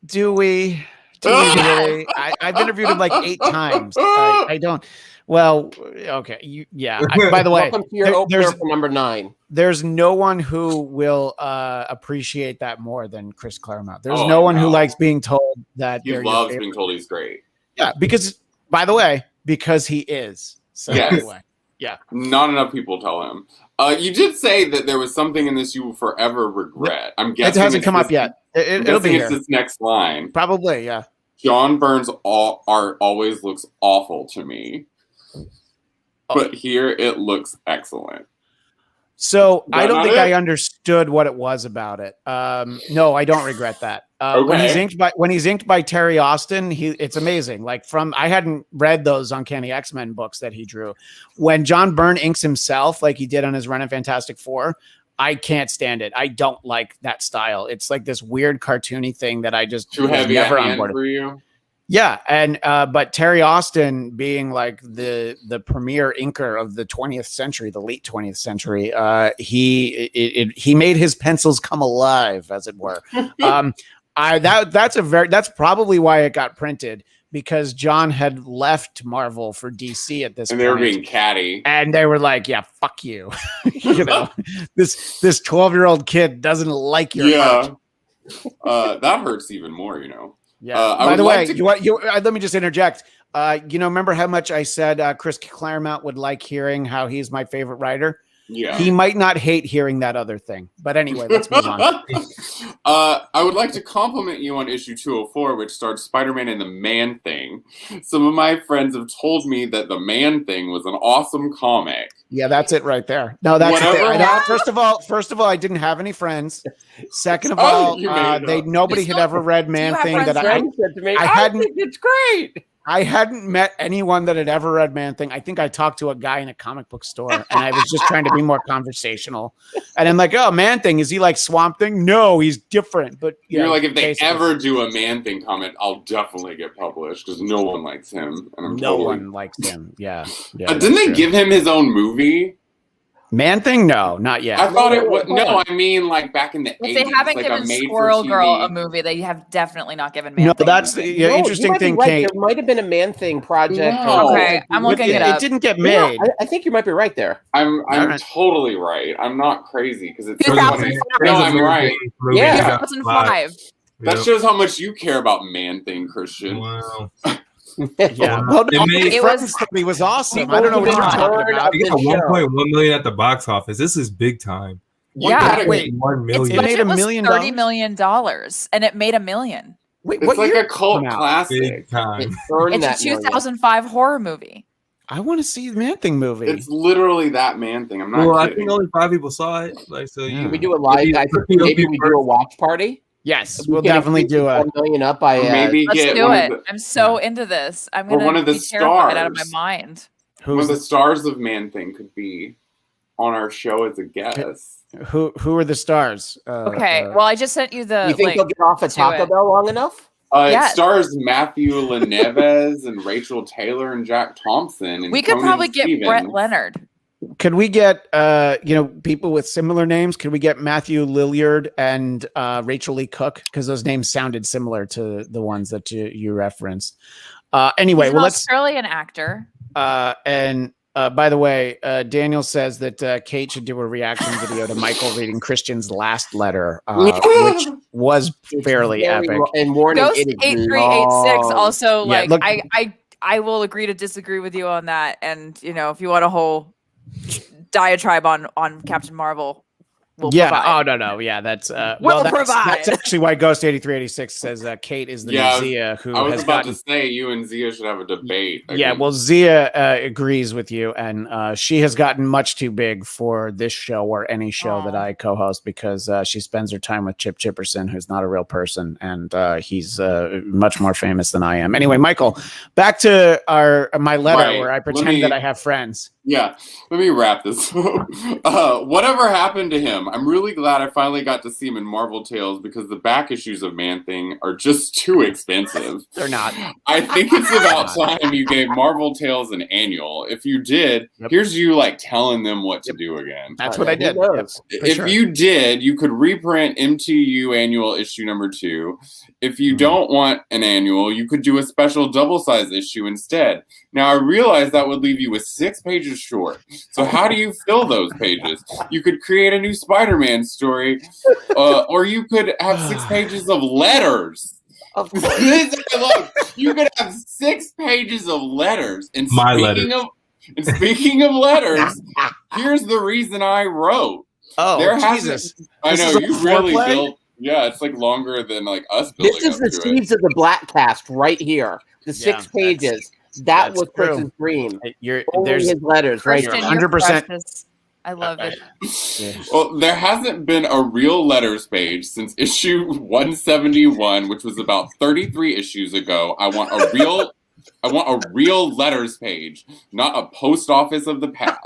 Speaker 1: Do we really? I've interviewed him like 8 times. I don't. Well, okay. By the way,
Speaker 4: welcome to your opener for number 9.
Speaker 1: There's no one who will appreciate that more than Chris Claremont. There's no one who likes being told that
Speaker 2: he loves being told he's great.
Speaker 1: Yeah, because he is. So
Speaker 2: yes.
Speaker 1: Anyway. Yeah.
Speaker 2: Not enough people tell him. You did say that there was something in this you will forever regret. I'm guessing
Speaker 1: it hasn't come up yet. It'll be here.
Speaker 2: It's this next line.
Speaker 1: Probably, yeah.
Speaker 2: John Byrne's art always looks awful to me. But here it looks excellent.
Speaker 1: So I don't think I understood what it was about it. No, I don't regret that. When he's inked by Terry Austin, it's amazing. Like I hadn't read those Uncanny X-Men books that he drew. When John Byrne inks himself, like he did on his run in Fantastic Four, I can't stand it. I don't like that style. It's like this weird cartoony thing that I just
Speaker 2: Too
Speaker 1: was
Speaker 2: heavy
Speaker 1: never
Speaker 2: a
Speaker 1: on
Speaker 2: hand
Speaker 1: board.
Speaker 2: for you.
Speaker 1: Yeah, and but Terry Austin being like the premier inker of the 20th century, the late 20th century, he made his pencils come alive, as it were. That's probably why it got printed, because John had left Marvel for DC at this
Speaker 2: And
Speaker 1: point.
Speaker 2: they were being catty.
Speaker 1: And they were like, "Yeah, fuck you." This 12-year-old kid doesn't like your art.
Speaker 2: That hurts even more,
Speaker 1: Yeah. By the way, let me just interject. Remember how much I said Chris Claremont would like hearing how he's my favorite writer?
Speaker 2: Yeah.
Speaker 1: He might not hate hearing that other thing. But anyway, let's move on.
Speaker 2: I would like to compliment you on issue 204, which starts Spider-Man and the Man-Thing. Some of my friends have told me that the Man-Thing was an awesome comic.
Speaker 1: Yeah, that's it right there. No, that's it. First of all, I didn't have any friends. Second of all, nobody had ever read Man-Thing that I hadn't.
Speaker 4: Think it's great.
Speaker 1: I hadn't met anyone that had ever read Man-Thing. I think I talked to a guy in a comic book store, and I was just trying to be more conversational. And I'm like, "Oh, Man-Thing, is he like Swamp Thing?" No, he's different. But
Speaker 2: you're like, if they ever do a Man-Thing comic, I'll definitely get published because no one likes him. And
Speaker 1: no one likes him. Yeah.
Speaker 2: Didn't they give him his own movie?
Speaker 1: Man-Thing? No, not yet.
Speaker 2: I thought it was. No, I mean like back in the 80s.
Speaker 3: If they haven't given Squirrel Girl a movie, they have definitely not given Man-Thing.
Speaker 1: No, that's the interesting thing,
Speaker 4: right.
Speaker 1: Kate.
Speaker 4: There might have been a Man-Thing project.
Speaker 2: No.
Speaker 3: Okay, I'm looking it up.
Speaker 1: It didn't get made.
Speaker 4: Yeah, I think you might be right there.
Speaker 2: I'm totally right. I'm not crazy because it's
Speaker 3: 2005.
Speaker 2: No, I'm right.
Speaker 4: Yeah.
Speaker 3: 2005.
Speaker 2: That shows how much you care about Man-Thing, Christian.
Speaker 5: Wow.
Speaker 1: Yeah. Well, no,
Speaker 3: It
Speaker 1: was awesome. I don't know what you're talking about.
Speaker 5: You got 1.1 million at the box office. This is big time.
Speaker 3: Yeah,
Speaker 1: wait,
Speaker 5: 1 million.
Speaker 1: It made $1 million.
Speaker 3: $30 million, and it made $1 million.
Speaker 1: Wait,
Speaker 2: It's like a cult classic.
Speaker 5: Big time.
Speaker 3: It's a 2005 horror movie.
Speaker 1: I want to see the Man-Thing movie.
Speaker 2: It's literally that Man-Thing. I'm not
Speaker 5: Well, I
Speaker 2: kidding.
Speaker 5: think only 5 people saw it. Like, so
Speaker 1: Yeah.
Speaker 4: We do a live. I think maybe we do a watch party.
Speaker 1: Yes, we'll definitely do a
Speaker 4: 1 million up by
Speaker 2: maybe
Speaker 3: Let's
Speaker 2: get
Speaker 3: do
Speaker 2: one
Speaker 3: it.
Speaker 2: of the,
Speaker 3: I'm so into this. I'm
Speaker 2: Or
Speaker 3: gonna
Speaker 2: one of the
Speaker 3: be terrified out of my
Speaker 2: stars.
Speaker 3: mind.
Speaker 2: one of the stars of Man-Thing could be on our show as a guest.
Speaker 1: who are the stars?
Speaker 3: Okay, well, I just sent you the
Speaker 4: You think
Speaker 3: link.
Speaker 4: they'll get off at
Speaker 3: to
Speaker 4: Taco
Speaker 3: it.
Speaker 4: Bell long enough?
Speaker 3: Yes.
Speaker 2: It stars Matthew Leneves and Rachel Taylor and Jack Thompson. And
Speaker 3: We could
Speaker 2: Conan
Speaker 3: probably get
Speaker 2: Stevens.
Speaker 3: Brett Leonard.
Speaker 1: Could we get people with similar names? Could we get Matthew Lillard and Rachel Lee Cook? Because those names sounded similar to the ones that you referenced. Anyway,
Speaker 3: He's an Australian actor.
Speaker 1: And by the way, Daniel says that Kate should do a reaction video to Michael reading Christian's last letter, which was fairly epic.
Speaker 4: And warning,
Speaker 3: Ghost
Speaker 4: it is
Speaker 3: 8386
Speaker 4: long.
Speaker 3: also
Speaker 1: Yeah,
Speaker 3: like
Speaker 1: look-
Speaker 3: I will agree to disagree with you on that. And if you want a whole diatribe on Captain Marvel, we'll provide.
Speaker 1: Oh no. Yeah, that's
Speaker 3: We'll
Speaker 1: that's
Speaker 3: provide.
Speaker 1: actually why Ghost 8386 says Kate is the new Zia who
Speaker 2: I was
Speaker 1: has
Speaker 2: about
Speaker 1: gotten.
Speaker 2: to say you and Zia should have a debate.
Speaker 1: Yeah, well, Zia agrees with you, and she has gotten much too big for this show or any show that I co-host because she spends her time with Chip Chipperson, who's not a real person, and he's much more famous than I am. Anyway, Michael, back to my letter where I pretend that I have friends.
Speaker 2: Yeah, let me wrap this up. Whatever happened to him? I'm really glad I finally got to see him in Marvel Tales because the back issues of Man-Thing are just too expensive.
Speaker 1: They're not.
Speaker 2: I think it's about time you gave Marvel Tales an annual. If you did, here's you telling them what to do again.
Speaker 1: That's what I did.
Speaker 2: If you did, you could reprint MTU Annual issue number 2. If you don't want an annual, you could do a special double-size issue instead. Now, I realize that would leave you with 6 pages short. So how do you fill those pages? You could create a new Spider-Man story, or you could have 6 pages of letters.
Speaker 4: Of
Speaker 2: Look, you could have 6 pages of letters. And speaking of letters, here's the reason I wrote.
Speaker 1: Oh, Jesus.
Speaker 2: I know, you really built. Yeah, it's longer than us building.
Speaker 4: This is the seeds of the Black Cast right here. The 6 pages. That was Chris's dream. There's his letters right here.
Speaker 1: 100%.
Speaker 3: I love it.
Speaker 2: Well, there hasn't been a real letters page since issue 171, which was about 33 issues ago. I want a real I want a real letters page, not a post office of the past.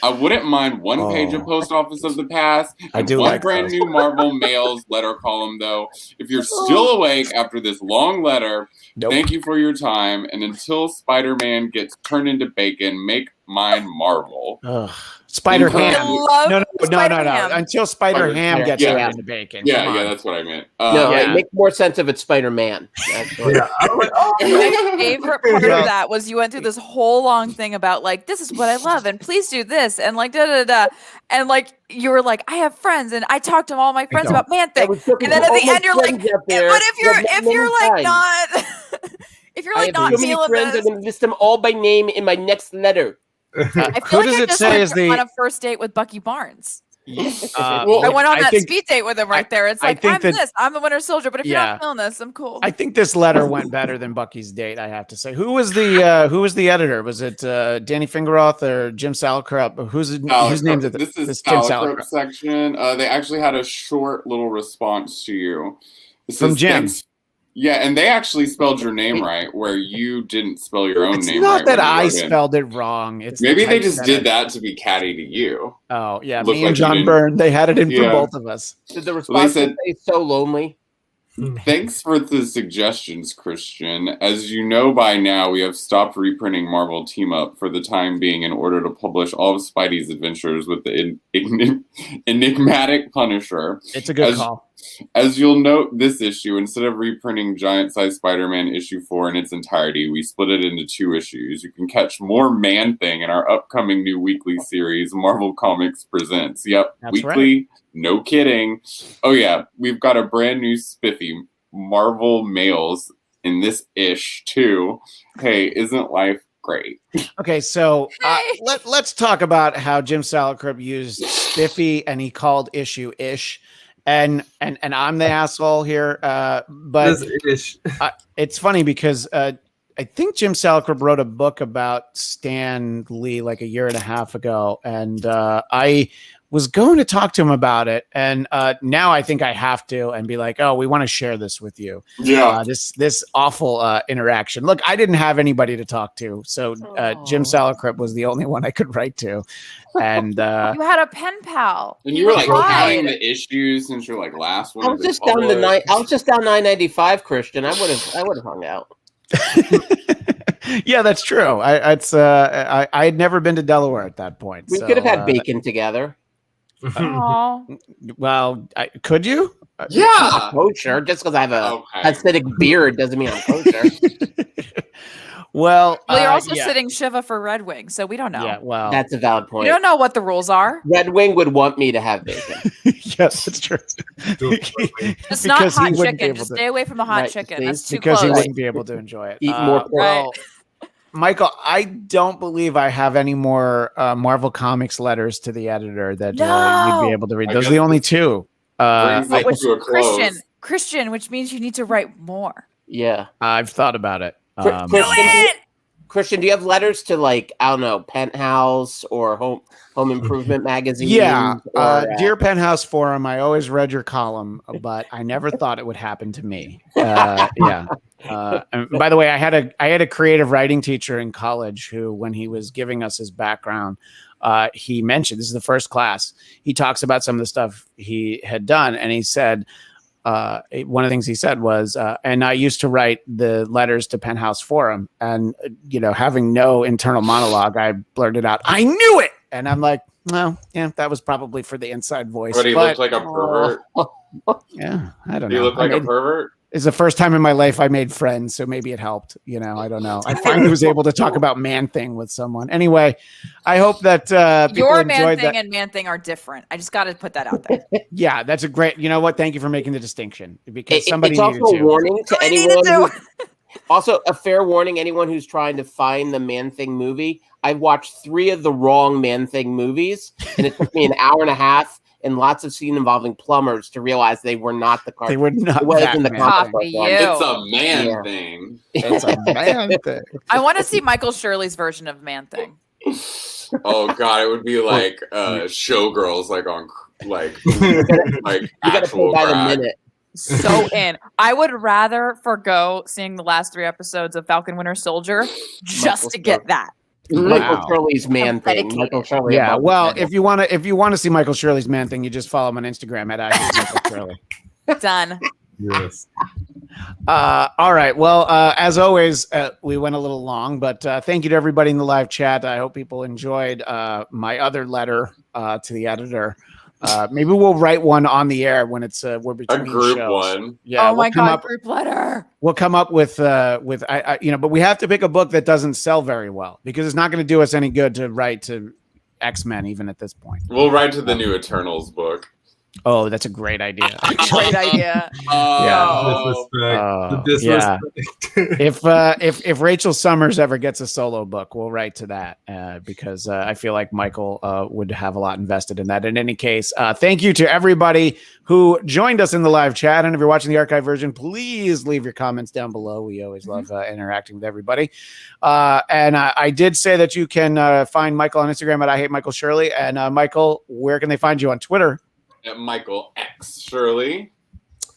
Speaker 2: I wouldn't mind one page of post office of the past and one
Speaker 1: like
Speaker 2: brand new Marvel Mails letter column, though. If you're still awake after this long letter, thank you for your time. And until Spider-Man gets turned into bacon, make mine Marvel.
Speaker 1: Spider Ham. No.
Speaker 3: Spider-Ham.
Speaker 1: Until Spider Ham gets turned into bacon.
Speaker 2: Yeah, that's what I meant.
Speaker 4: It makes more sense if it's Spider-Man.
Speaker 5: Yeah.
Speaker 3: My favorite part of that was you went through this whole long thing about like, this is what I love, and please do this, and like and like you were like, I have friends, and I talked to all my friends about Man-Thing, and then at the end you're like, but if you're like not if you're like not feeling
Speaker 4: friends,
Speaker 3: this,
Speaker 4: I'm gonna list them all by name in my next letter.
Speaker 3: I feel
Speaker 1: Who
Speaker 3: like
Speaker 1: does
Speaker 3: I
Speaker 1: it
Speaker 3: just
Speaker 1: say
Speaker 3: went
Speaker 1: is the
Speaker 3: on a first date with Bucky Barnes. I
Speaker 1: well,
Speaker 3: went on
Speaker 1: I
Speaker 3: that
Speaker 1: think-
Speaker 3: speed date with him right there. It's like, I'm the Winter Soldier, but if you're
Speaker 1: Yeah.
Speaker 3: not feeling this, I'm cool.
Speaker 1: I think this letter went better than Bucky's date. I have to say. Who was the editor? Was it Danny Fingeroth or Jim Salicrup? Whose name did
Speaker 2: this is
Speaker 1: Jim
Speaker 2: Salicrup
Speaker 1: Salicrup
Speaker 2: section. They actually had a short little response to you. This
Speaker 1: from
Speaker 2: is
Speaker 1: Jim?
Speaker 2: thanks. Yeah, and they actually spelled your name right, where you didn't spell your own
Speaker 1: It's
Speaker 2: name
Speaker 1: not
Speaker 2: right.
Speaker 1: that
Speaker 2: when you
Speaker 1: I
Speaker 2: wrote in.
Speaker 1: spelled it wrong. It's
Speaker 2: Maybe
Speaker 1: the
Speaker 2: they just
Speaker 1: typesetter.
Speaker 2: did that to be catty to you.
Speaker 1: Oh yeah,
Speaker 2: Looked
Speaker 1: me
Speaker 2: like
Speaker 1: and
Speaker 2: you
Speaker 1: John
Speaker 2: didn't-
Speaker 1: Byrne. They had it in for
Speaker 2: Yeah.
Speaker 1: both of us.
Speaker 4: Did the response say so lonely?
Speaker 2: Thanks for the suggestions, Christian. As you know by now, we have stopped reprinting Marvel Team Up for the time being in order to publish all of Spidey's adventures with the enigmatic Punisher.
Speaker 1: It's a good call.
Speaker 2: As you'll note, this issue, instead of reprinting Giant-Size Spider-Man issue 4 in its entirety, we split it into 2 issues. You can catch more Man-Thing in our upcoming new weekly series, Marvel Comics Presents. Yep,
Speaker 1: That's
Speaker 2: weekly,
Speaker 1: right.
Speaker 2: no kidding. Oh yeah, we've got a brand new spiffy, Marvel Mails in this ish too. Hey, isn't life great?
Speaker 1: Okay, so let's talk about how Jim Salicrup used spiffy and he called issue ish. And I'm the asshole here, but it's funny because I think Jim Salicrup wrote a book about Stan Lee like a year and a half ago, and I was going to talk to him about it, and now I think I have to and be like, oh, we want to share this with you.
Speaker 2: Yeah,
Speaker 1: this awful interaction. Look, I didn't have anybody to talk to, so Jim Salicrup was the only one I could write to, and
Speaker 3: you had a pen pal,
Speaker 2: and you were like counting the issues since your like last one.
Speaker 4: I was just down the nine. I was just down 995, Christian. I would have hung out.
Speaker 1: Yeah, that's true. I had never been to Delaware at that point.
Speaker 4: We could have had bacon together.
Speaker 1: Well, could you?
Speaker 2: Yeah,
Speaker 4: kosher. Just because I have a acidic beard doesn't mean I'm kosher.
Speaker 1: Well,
Speaker 3: you're also sitting Shiva for Red Wing, so we don't know.
Speaker 1: Yeah, well,
Speaker 4: that's a valid point.
Speaker 3: We don't know what the rules are.
Speaker 4: Red Wing would want me to have bacon.
Speaker 1: Yes, that's true.
Speaker 3: It's not hot chicken. Just stay away from the hot chicken. That's too
Speaker 1: because
Speaker 3: close.
Speaker 1: he wouldn't be able to enjoy it.
Speaker 4: Eat more.
Speaker 3: Right.
Speaker 1: Michael, I don't believe I have any more Marvel Comics letters to the editor that you'd be able to read. Those are the only 2.
Speaker 3: Christian, which means you need to write more.
Speaker 4: Yeah,
Speaker 1: I've thought about it.
Speaker 4: Christian, do you have letters to like, I don't know, Penthouse or Home Improvement magazine?
Speaker 1: Yeah, Dear Penthouse Forum. I always read your column, but I never thought it would happen to me. Yeah. And by the way, I had a creative writing teacher in college who, when he was giving us his background, he mentioned, this is the first class, he talks about some of the stuff he had done, and he said, one of the things he said was, and I used to write the letters to Penthouse Forum, and having no internal monologue, I blurted out, "I knew it," and I'm like, "Well, yeah, that was probably for the inside voice."
Speaker 2: But he looked like a pervert.
Speaker 1: Yeah, I don't know.
Speaker 2: He looked like a pervert.
Speaker 1: It's the first time in my life I made friends, so maybe it helped. I don't know. I finally was able to talk about Man-Thing with someone. Anyway, I hope that people
Speaker 3: your
Speaker 1: enjoyed
Speaker 3: Man-Thing
Speaker 1: that.
Speaker 3: and Man-Thing are different. I just got to put that out there.
Speaker 1: Yeah, that's a great. You know what? Thank you for making the distinction, because somebody
Speaker 4: it's
Speaker 1: needed
Speaker 4: also
Speaker 1: to.
Speaker 4: a warning to anyone. Also, a fair warning: anyone who's trying to find the Man-Thing movie. I've watched 3 of the wrong Man-Thing movies, and it took me an hour and a half and lots of scenes involving plumbers to realize they were not the cartoon.
Speaker 1: They were not.
Speaker 4: It wasn't the comic book one.
Speaker 2: It's a man thing.
Speaker 1: It's a man thing.
Speaker 3: I want to see Michael Shirley's version of Man-Thing.
Speaker 2: Oh God, it would be like Showgirls, like on like
Speaker 4: You got to pay
Speaker 2: actual
Speaker 4: by the
Speaker 2: crack.
Speaker 4: minute.
Speaker 3: So in. I would rather forgo seeing the last 3 episodes of Falcon Winter Soldier just to get that.
Speaker 4: Michael
Speaker 1: Wow.
Speaker 4: Shirley's man thing.
Speaker 3: Dedicated.
Speaker 4: Michael Shirley.
Speaker 1: Yeah,
Speaker 4: above
Speaker 1: well,
Speaker 4: his head.
Speaker 1: if you want to see Michael Shirley's man thing, you just follow him on Instagram at I Hate Michael Shirley.
Speaker 3: Done.
Speaker 5: Yes.
Speaker 1: All right. Well, as always, we went a little long, but thank you to everybody in the live chat. I hope people enjoyed my other letter to the editor. Maybe we'll write one on the air when it's we're between
Speaker 2: A group
Speaker 1: shows.
Speaker 2: one.
Speaker 1: Yeah.
Speaker 3: Oh my God, group letter.
Speaker 1: We'll come up with I but we have to pick a book that doesn't sell very well because it's not going to do us any good to write to X-Men even at this point.
Speaker 2: We'll write to the new Eternals book.
Speaker 1: Oh, that's a great idea.
Speaker 3: Great idea.
Speaker 5: The disrespect.
Speaker 1: If Rachel Summers ever gets a solo book, we'll write to that because I feel like Michael would have a lot invested in that. In any case, thank you to everybody who joined us in the live chat. And if you're watching the archive version, please leave your comments down below. We always love interacting with everybody. And I did say that you can find Michael on Instagram at I Hate Michael Shirley. And Michael, where can they find you on Twitter?
Speaker 2: At Michael X Shirley.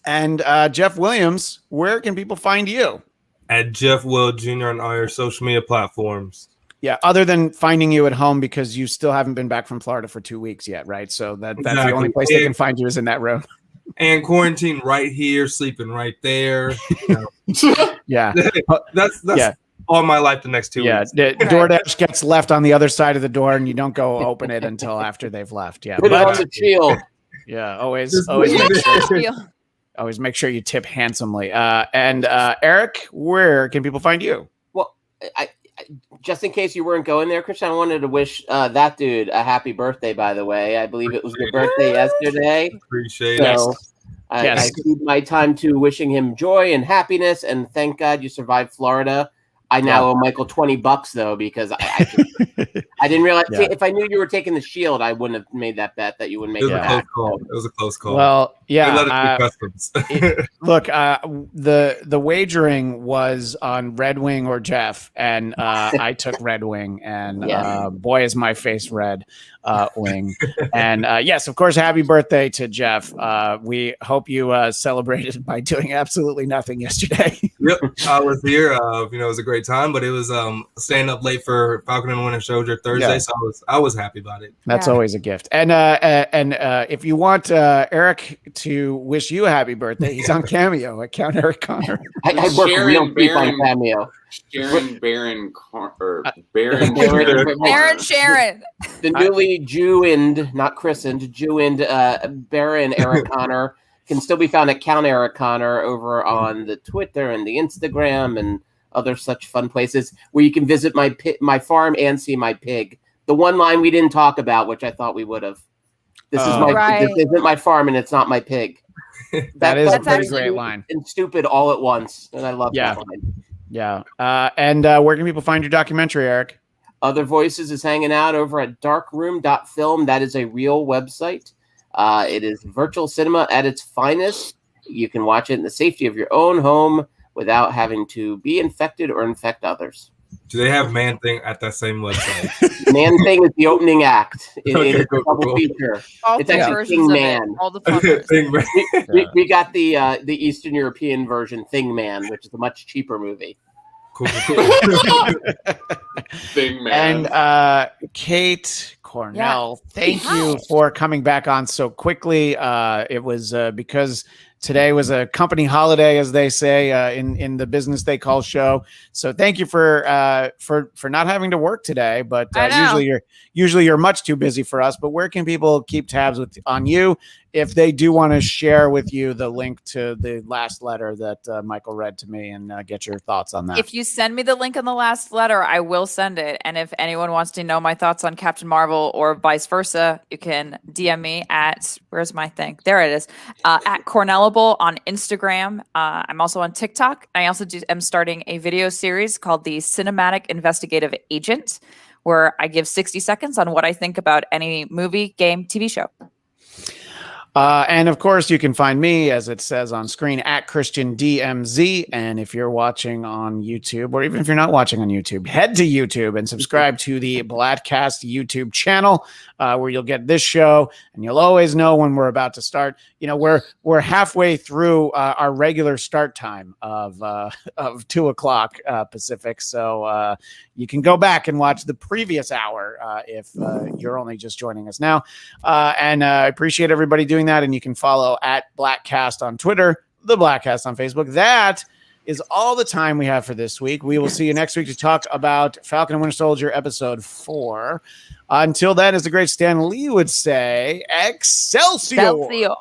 Speaker 1: And Jeff Williams, where can people find you?
Speaker 5: At Jeff Will Jr. on all your social media platforms.
Speaker 1: Yeah, other than finding you at home because you still haven't been back from Florida for 2 weeks yet, right? So that's the only place they can find you is in that room.
Speaker 5: And quarantine right here, sleeping right there.
Speaker 1: Yeah.
Speaker 5: That's all my life the next 2 weeks.
Speaker 1: Yeah, DoorDash gets left on the other side of the door and you don't go open it until after they've left. Yeah.
Speaker 4: Put it on the shield.
Speaker 1: Yeah, always make sure you tip handsomely. And Eric, where can people find you?
Speaker 4: Well, I just in case you weren't going there, Christian, I wanted to wish that dude a happy birthday, by the way. I believe it was your birthday yesterday.
Speaker 5: Appreciate
Speaker 4: So
Speaker 5: it.
Speaker 4: I give my time to wishing him joy and happiness, and thank God you survived Florida. I now owe Michael $20 though because I didn't realize.
Speaker 1: Yeah.
Speaker 4: If I knew you were taking the shield, I wouldn't have made that bet that you wouldn't make it back.
Speaker 5: It was a close call.
Speaker 1: Well, yeah.
Speaker 5: They let us do customs.
Speaker 1: Look, the wagering was on Red Wing or Jeff, and I took Red Wing, and boy, is my face red. Wing. And yes, of course, happy birthday to Jeff. We hope you celebrated by doing absolutely nothing yesterday.
Speaker 5: Yep, I was here. It was a great time, but it was staying up late for Falcon and Winter Soldier Thursday, so I was happy about it.
Speaker 1: That's always a gift. And if you want Eric to wish you a happy birthday, he's on Cameo at Count Eric Connor.
Speaker 4: I work real deep on Cameo.
Speaker 2: Baron
Speaker 3: Sharon.
Speaker 4: The newly Jew-ind, not christened, Jew-ind Baron Eric Connor can still be found at Count Eric Connor over on the Twitter and the Instagram and other such fun places where you can visit my farm and see my pig. The one line we didn't talk about, which I thought we would have. This isn't my farm and it's not my pig.
Speaker 1: That is a pretty great line.
Speaker 4: And stupid all at once. And I love that line.
Speaker 1: Yeah. And where can people find your documentary, Eric?
Speaker 4: Other Voices is hanging out over at darkroom.film. That is a real website. It is virtual cinema at its finest. You can watch it in the safety of your own home without having to be infected or infect others.
Speaker 5: Do they have Man Thing at that same website?
Speaker 4: Man Thing is the opening act. It is a double
Speaker 5: cool.
Speaker 4: feature.
Speaker 3: All
Speaker 4: It's
Speaker 3: three
Speaker 4: actually
Speaker 3: versions
Speaker 4: Thing
Speaker 3: of
Speaker 4: Man.
Speaker 3: it. All the fun versions.
Speaker 5: Thing Man.
Speaker 4: We got the Eastern European version, Thing Man, which is a much cheaper movie.
Speaker 5: Cool.
Speaker 2: Thing Man.
Speaker 1: And Kait Cornuelle, thank you for coming back on so quickly. It was because today was a company holiday, as they say in the business they call show. So thank you for not having to work today. But usually you're much too busy for us. But where can people keep tabs on you if they do want to share with you the link to the last letter that Michael read to me and get your thoughts on that?
Speaker 3: If you send me the link on the last letter, I will send it. And if anyone wants to know my thoughts on Captain Marvel or vice versa, you can DM me at, where's my thing? There it is. At Cornellable on Instagram. I'm also on TikTok. I also am starting a video series called the Cinematic Investigative Agent, where I give 60 seconds on what I think about any movie, game, TV show.
Speaker 1: And of course, you can find me, as it says on screen, at Christian DMZ. And if you're watching on YouTube, or even if you're not watching on YouTube, head to YouTube and subscribe to the Bladcast YouTube channel, where you'll get this show, and you'll always know when we're about to start. You know, we're halfway through our regular start time of 2:00 Pacific, so you can go back and watch the previous hour if you're only just joining us now. And I appreciate everybody doing that. And you can follow at Blackcast on Twitter, the Blackcast on Facebook. That is all the time we have for this week. We will see you next week to talk about Falcon and Winter Soldier episode 4. Until then, as the great Stan Lee would say, Excelsior!
Speaker 3: Excelsior.